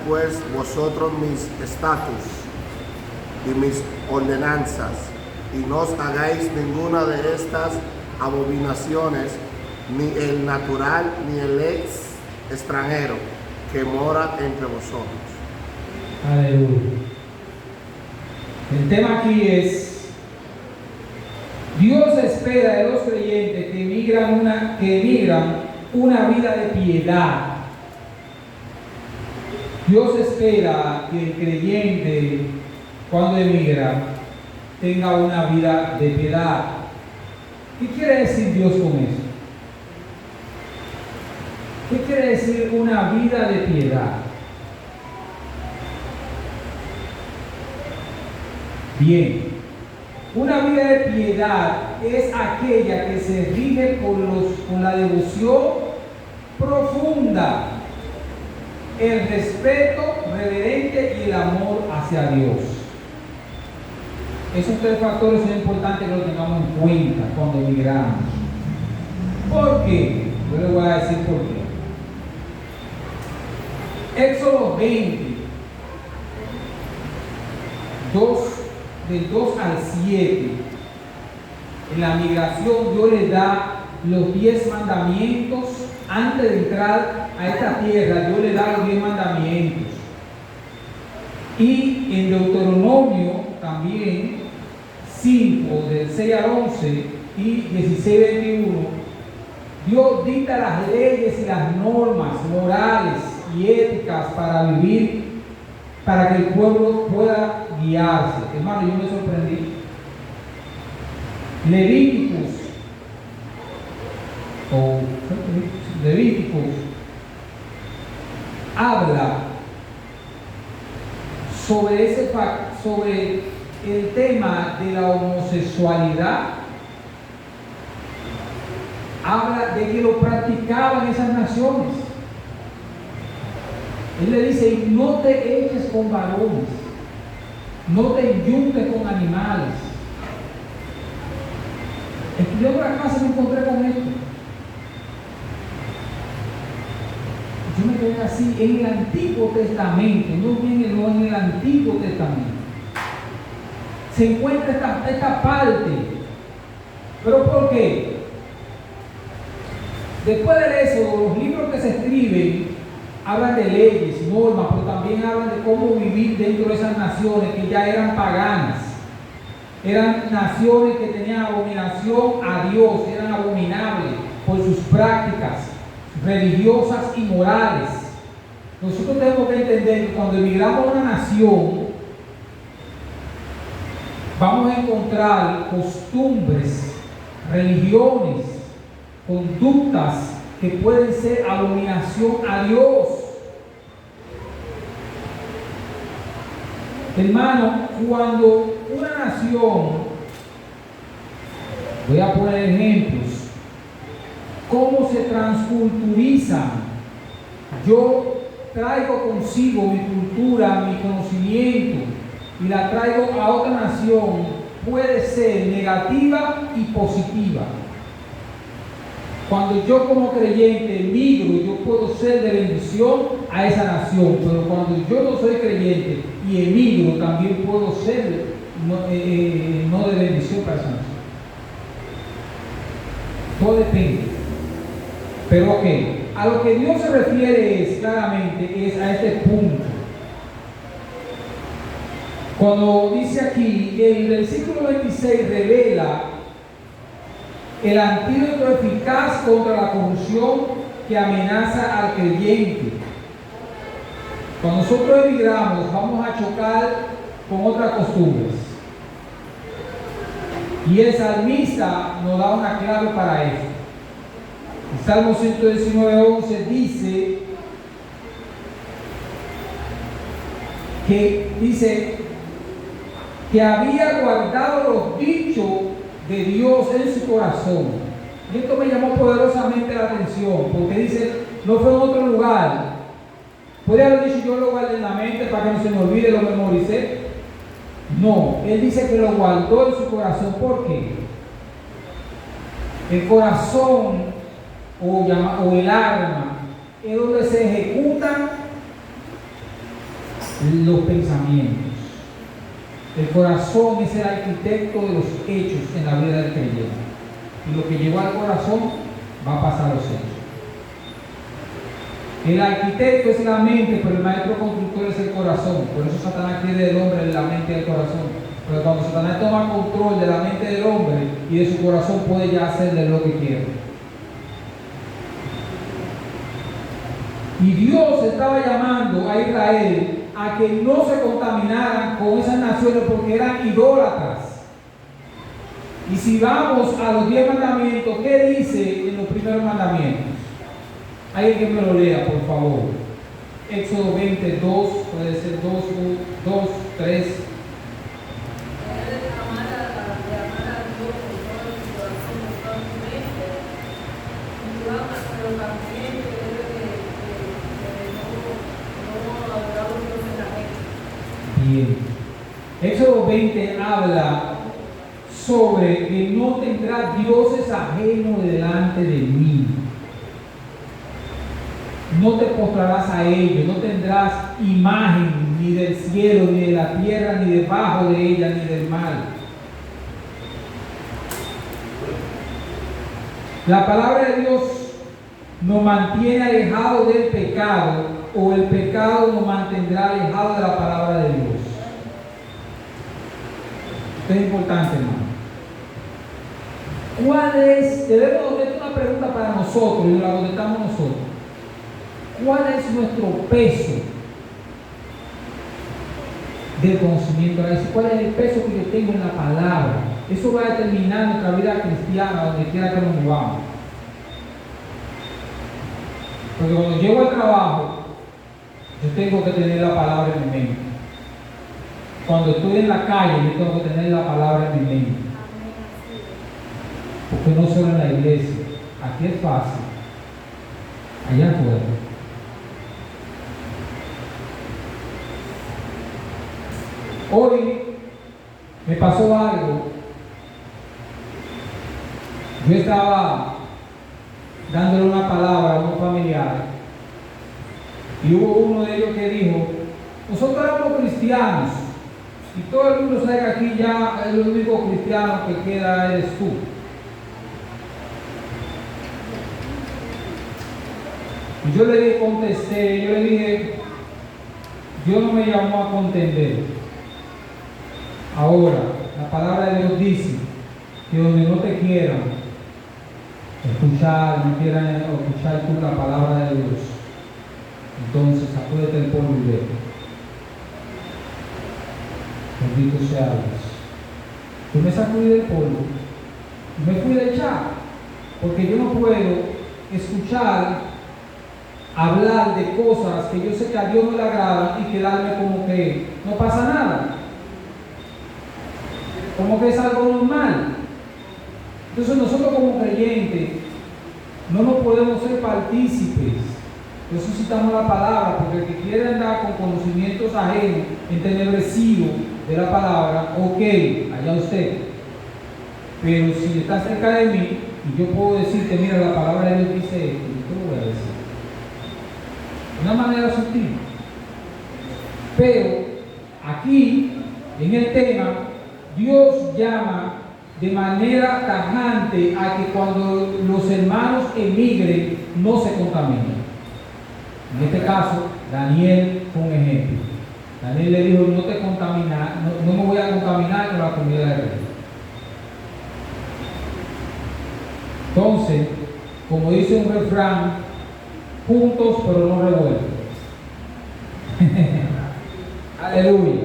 pues vosotros mis estatutos y mis ordenanzas, y no os hagáis ninguna de estas abominaciones, ni el natural ni el extranjero que mora entre vosotros. Aleluya. El tema aquí es: Dios espera de los creyentes que emigran una vida de piedad. Dios espera que el creyente, cuando emigra, tenga una vida de piedad. ¿Qué quiere decir Dios con eso? ¿Qué quiere decir una vida de piedad? Bien, una vida de piedad es aquella que se rige con la devoción profunda, el respeto reverente y el amor hacia Dios. Esos tres factores son importantes que lo tengamos en cuenta cuando emigramos. ¿Por qué? Yo les voy a decir por qué. Éxodo 20, del 2 al 7. En la migración Dios les da los 10 mandamientos. Antes de entrar a esta tierra, Dios le da los 10 mandamientos. Y en Deuteronomio también 5, del 6 al 11 y 16, 21, Dios dicta las leyes y las normas morales y éticas para vivir, para que el pueblo pueda guiarse. Hermano, yo me sorprendí. Levíticos habla sobre el tema de la homosexualidad. Habla de que lo practicaban esas naciones. Él le dice: y no te eches con varones, no te enyunques con animales. Estudiando la clase me encontré con esto. Yo me quedé así. En el Antiguo Testamento, no en el Antiguo Testamento se encuentra esta parte. ¿Pero por qué? Después de eso, los libros que se escriben hablan de leyes, normas, pero también hablan de cómo vivir dentro de esas naciones que ya eran paganas. Eran naciones que tenían abominación a Dios, eran abominables por sus prácticas religiosas y morales. Nosotros tenemos que entender que cuando emigramos a una nación, vamos a encontrar costumbres, religiones, conductas que pueden ser abominación a Dios. Hermano, cuando una nación, voy a poner ejemplos, cómo se transculturizan. Yo traigo consigo mi cultura, mi conocimiento, y la traigo a otra nación, puede ser negativa y positiva. Cuando yo como creyente emigro, yo puedo ser de bendición a esa nación, pero cuando yo no soy creyente y emigro, también puedo ser no de bendición para esa nación. Todo depende. Pero ok, a lo que Dios se refiere claramente es a este punto. Cuando dice aquí que el versículo 26 revela el antídoto eficaz contra la corrupción que amenaza al creyente. Cuando nosotros emigramos, vamos a chocar con otras costumbres. Y el salmista nos da una clave para eso. El Salmo 119:11 dice que había guardado los dichos de Dios en su corazón. Y esto me llamó poderosamente la atención, porque dice, no fue en otro lugar. Podría haber dicho, yo lo guardé en la mente para que no se me olvide, lo memoricé. No, él dice que lo guardó en su corazón. ¿Por qué? El corazón o el alma es donde se ejecutan los pensamientos. El corazón es el arquitecto de los hechos en la vida del creyente. Y lo que llegó al corazón va a pasar a los hechos. El arquitecto es la mente, pero el maestro constructor es el corazón. Por eso Satanás quiere del hombre en la mente y el corazón. Pero cuando Satanás toma control de la mente del hombre y de su corazón, puede ya hacerle lo que quiera. Y Dios estaba llamando a Israel a que no se contaminaran con esas naciones porque eran idólatras. Y si vamos a los 10 mandamientos, ¿qué dice en los primeros mandamientos? Alguien que me lo lea, por favor. Éxodo 22, puede ser 2, 3. Bien. Éxodo 20 habla sobre que no tendrás dioses ajenos delante de mí. No te postrarás a ellos, no tendrás imagen ni del cielo, ni de la tierra, ni debajo de ella, ni del mar. La palabra de Dios nos mantiene alejados del pecado, o el pecado nos mantendrá alejados de la palabra de Dios. Esto es importante, hermano. ¿Cuál es? Debemos hacer una pregunta para nosotros y la contestamos nosotros. ¿Cuál es nuestro peso del conocimiento? ¿Cuál es el peso que yo tengo en la palabra? Eso va a determinar nuestra vida cristiana donde quiera que nos movamos. Porque cuando llego al trabajo, yo tengo que tener la palabra en mi mente. Cuando estoy en la calle, yo tengo que tener la palabra en mi mente. Porque no solo en la iglesia. Aquí es fácil. Allá afuera. Hoy me pasó algo. Yo estaba dándole una palabra a unos familiares y hubo uno de ellos que dijo, nosotros éramos cristianos y todo el mundo sabe que aquí ya el único cristiano que queda eres tú. Y yo le contesté, yo le dije, Dios no me llamó a contender. Ahora, la palabra de Dios dice que donde no te quieran escuchar, no quieran escuchar tú la palabra de Dios, entonces sacúdete el polvo y vete. Bendito sea Dios. Yo me sacudí del polvo y me fui de echar, porque yo no puedo escuchar hablar de cosas que yo sé que a Dios no le agradan y quedarme como que no pasa nada. Como que es algo normal. Entonces nosotros como creyentes no nos podemos ser partícipes. Necesitamos la palabra, porque el que quiere andar con conocimientos ajenos, entenebrecido de la palabra, ok, allá usted. Pero si está cerca de mí y yo puedo decirte, mira, la palabra de Dios dice esto, yo te lo voy a decir. De una manera sutil. Pero aquí, en el tema, Dios llama de manera tajante a que cuando los hermanos emigren no se contaminen. En este caso, Daniel fue un ejemplo. Daniel le dijo, no te contaminas, no me voy a contaminar con la comida del rey. Entonces, como dice un refrán, juntos pero no revueltos. Aleluya.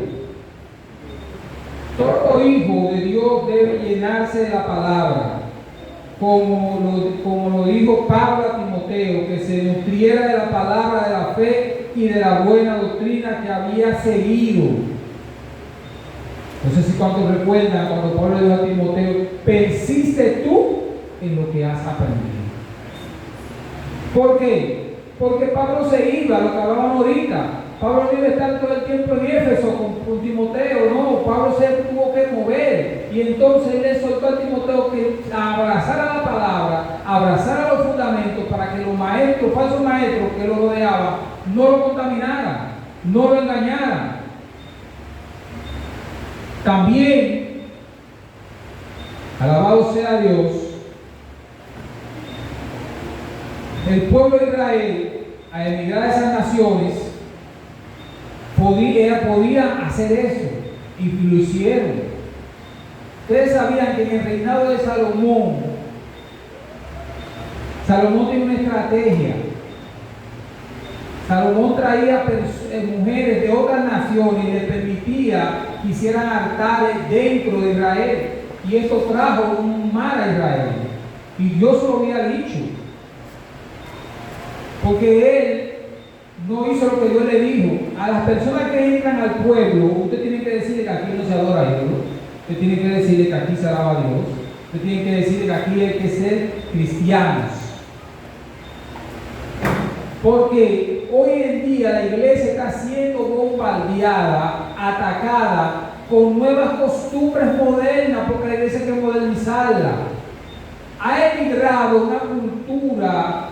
Todo hijo de Dios debe llenarse de la palabra, como lo dijo Pablo a Timoteo, que se nutriera de la palabra de la fe y de la buena doctrina que había seguido. No sé si cuántos recuerdan cuando Pablo le dijo a Timoteo: persiste tú en lo que has aprendido. ¿Por qué? Porque Pablo se iba, lo que hablábamos ahorita. Pablo no iba a estar todo el tiempo en Éfeso con Timoteo, no, Pablo se tuvo que mover, y entonces él le soltó a Timoteo que abrazara la palabra, abrazara los fundamentos, para que los maestros, falsos maestros que lo rodeaban, no lo contaminaran, no lo engañaran. También, alabado sea Dios, el pueblo de Israel, a emigrar a esas naciones, podía hacer eso, y lo hicieron. Ustedes sabían que en el reinado de Salomón tiene una estrategia. Salomón traía mujeres de otras naciones y les permitía que hicieran altares dentro de Israel, y esto trajo un mal a Israel, y Dios se lo había dicho, porque él no hizo lo que Dios le dijo. A las personas que entran al pueblo, usted tiene que decirle que aquí no se adora a Dios, usted tiene que decirle que aquí se alaba a Dios, usted tiene que decirle que aquí hay que ser cristianos. Porque hoy en día la iglesia está siendo bombardeada, atacada con nuevas costumbres modernas, porque la iglesia hay que modernizarla. Ha emigrado una cultura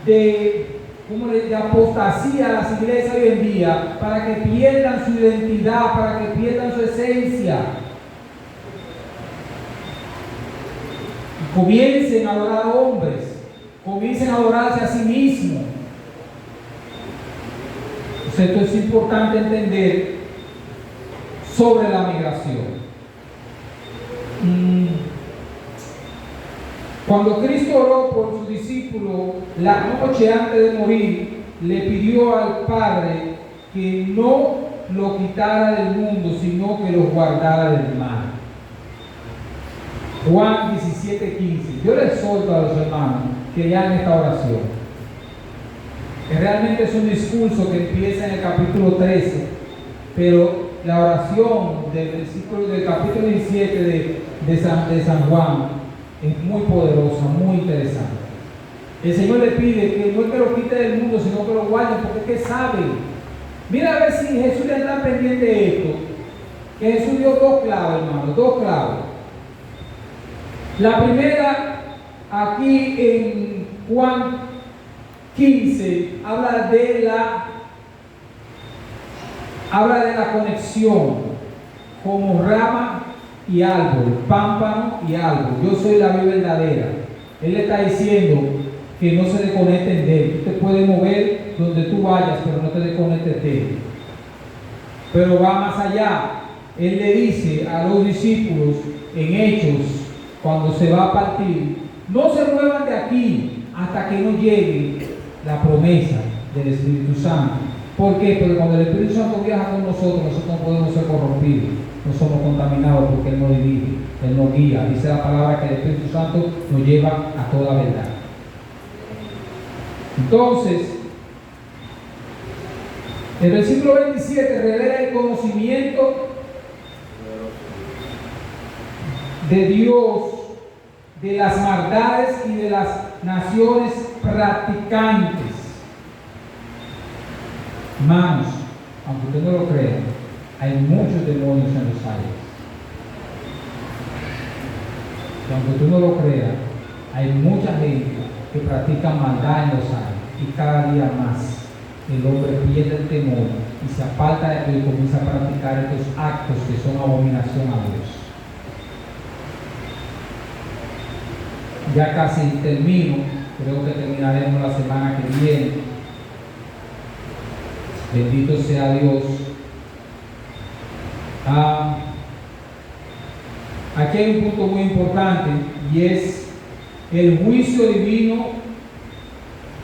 de apostasía a las iglesias hoy en día, para que pierdan su identidad, para que pierdan su esencia. Comiencen a adorar a hombres, comiencen a adorarse a sí mismos. Esto es importante entender sobre la migración. Cuando Cristo oró por su discípulo la noche antes de morir, le pidió al Padre que no lo quitara del mundo, sino que lo guardara del mal. Juan 17:15. Yo les exhorto a los hermanos que lean esta oración, que realmente es un discurso que empieza en el capítulo 13, pero la oración del capítulo 17 de San Juan es muy poderosa, muy interesante. El Señor le pide que no es que lo quite del mundo, sino que lo guarde, porque es que sabe. Mira a ver si Jesús le está pendiente de esto, que Jesús dio dos claves, hermano, dos claves. La primera, aquí en Juan 15, habla de la conexión como rama y árbol, pámpano y árbol. Yo soy la vid verdadera. Él le está diciendo que no se desconecten de él. Tú te puedes mover donde tú vayas, pero no te desconectes de él. Pero va más allá. Él le dice a los discípulos en Hechos, cuando se va a partir: no se muevan de aquí hasta que no llegue la promesa del Espíritu Santo. ¿Por qué? Porque cuando el Espíritu Santo viaja con nosotros no podemos ser corrompidos, no somos contaminados, porque Él nos dirige, Él nos guía. Dice la palabra que el Espíritu Santo nos lleva a toda verdad. Entonces, el versículo 27 revela el conocimiento de Dios de las maldades y de las naciones practicantes. Hermanos, aunque usted no lo crea, hay muchos demonios en los aires. Y aunque usted no lo crea, hay mucha gente que practica maldad en los aires, y cada día más el hombre pierde el temor y se aparta de Dios y comienza a practicar estos actos que son abominación a Dios. Ya casi termino, creo que terminaremos la semana que viene. Bendito sea Dios. Aquí hay un punto muy importante, y es el juicio divino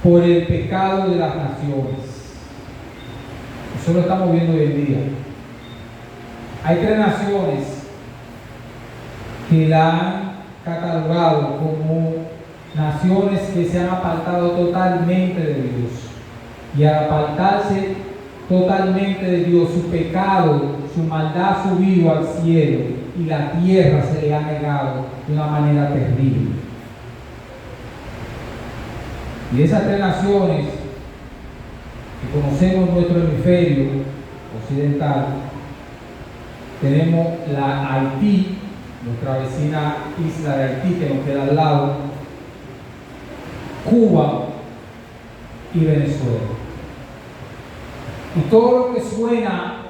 por el pecado de las naciones. Eso lo estamos viendo hoy en día. Hay 3 naciones que la han catalogado como naciones que se han apartado totalmente de Dios. Y al apartarse totalmente de Dios, su pecado, su maldad ha subido al cielo y la tierra se le ha negado de una manera terrible. Y esas 3 naciones que conocemos en nuestro hemisferio occidental, tenemos la Haití, nuestra vecina isla de Haití que nos queda al lado, Cuba y Venezuela. Y todo lo que suena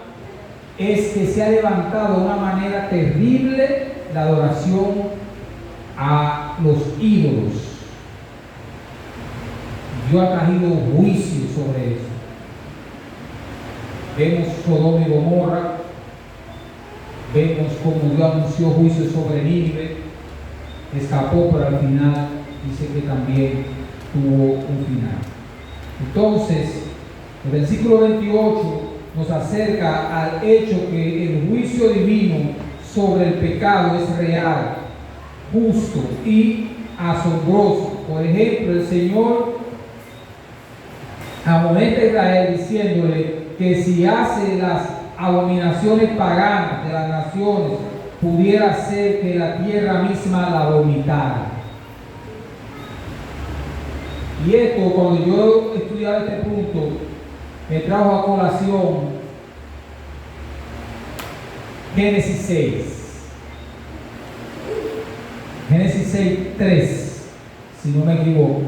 es que se ha levantado de una manera terrible la adoración a los ídolos. Dios ha traído juicio sobre eso. Vemos Sodoma y Gomorra, vemos como Dios anunció juicio sobre Nínive, escapó, pero al final dice que también tuvo un final. Entonces, el versículo 28 nos acerca al hecho que el juicio divino sobre el pecado es real, justo y asombroso. Por ejemplo, el Señor amonesta a Israel diciéndole que si hace las abominaciones paganas de las naciones, pudiera ser que la tierra misma la vomitara. Y esto, cuando yo estudiaba este punto, me trajo a colación Génesis 6. Génesis 6, 3, si no me equivoco.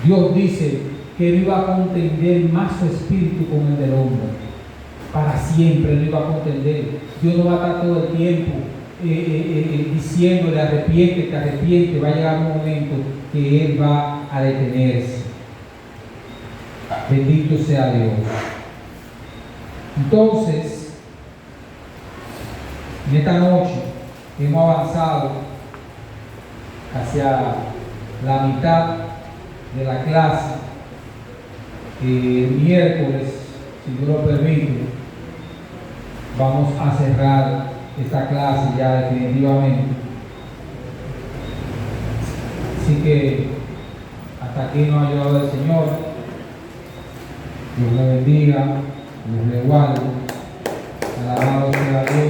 Dios dice que Él iba a contender más su espíritu con el del hombre. Para siempre Él iba a contender. Dios no va a estar todo el tiempo diciéndole arrepiente. Va a llegar un momento que Él va a detenerse. Bendito sea Dios. Entonces, en esta noche hemos avanzado hacia la mitad de la clase. El miércoles, si Dios lo permite, vamos a cerrar esta clase ya definitivamente. Así que hasta aquí nos ha ayudado el Señor. Dios le bendiga, Dios le guarde. Alabado sea Dios.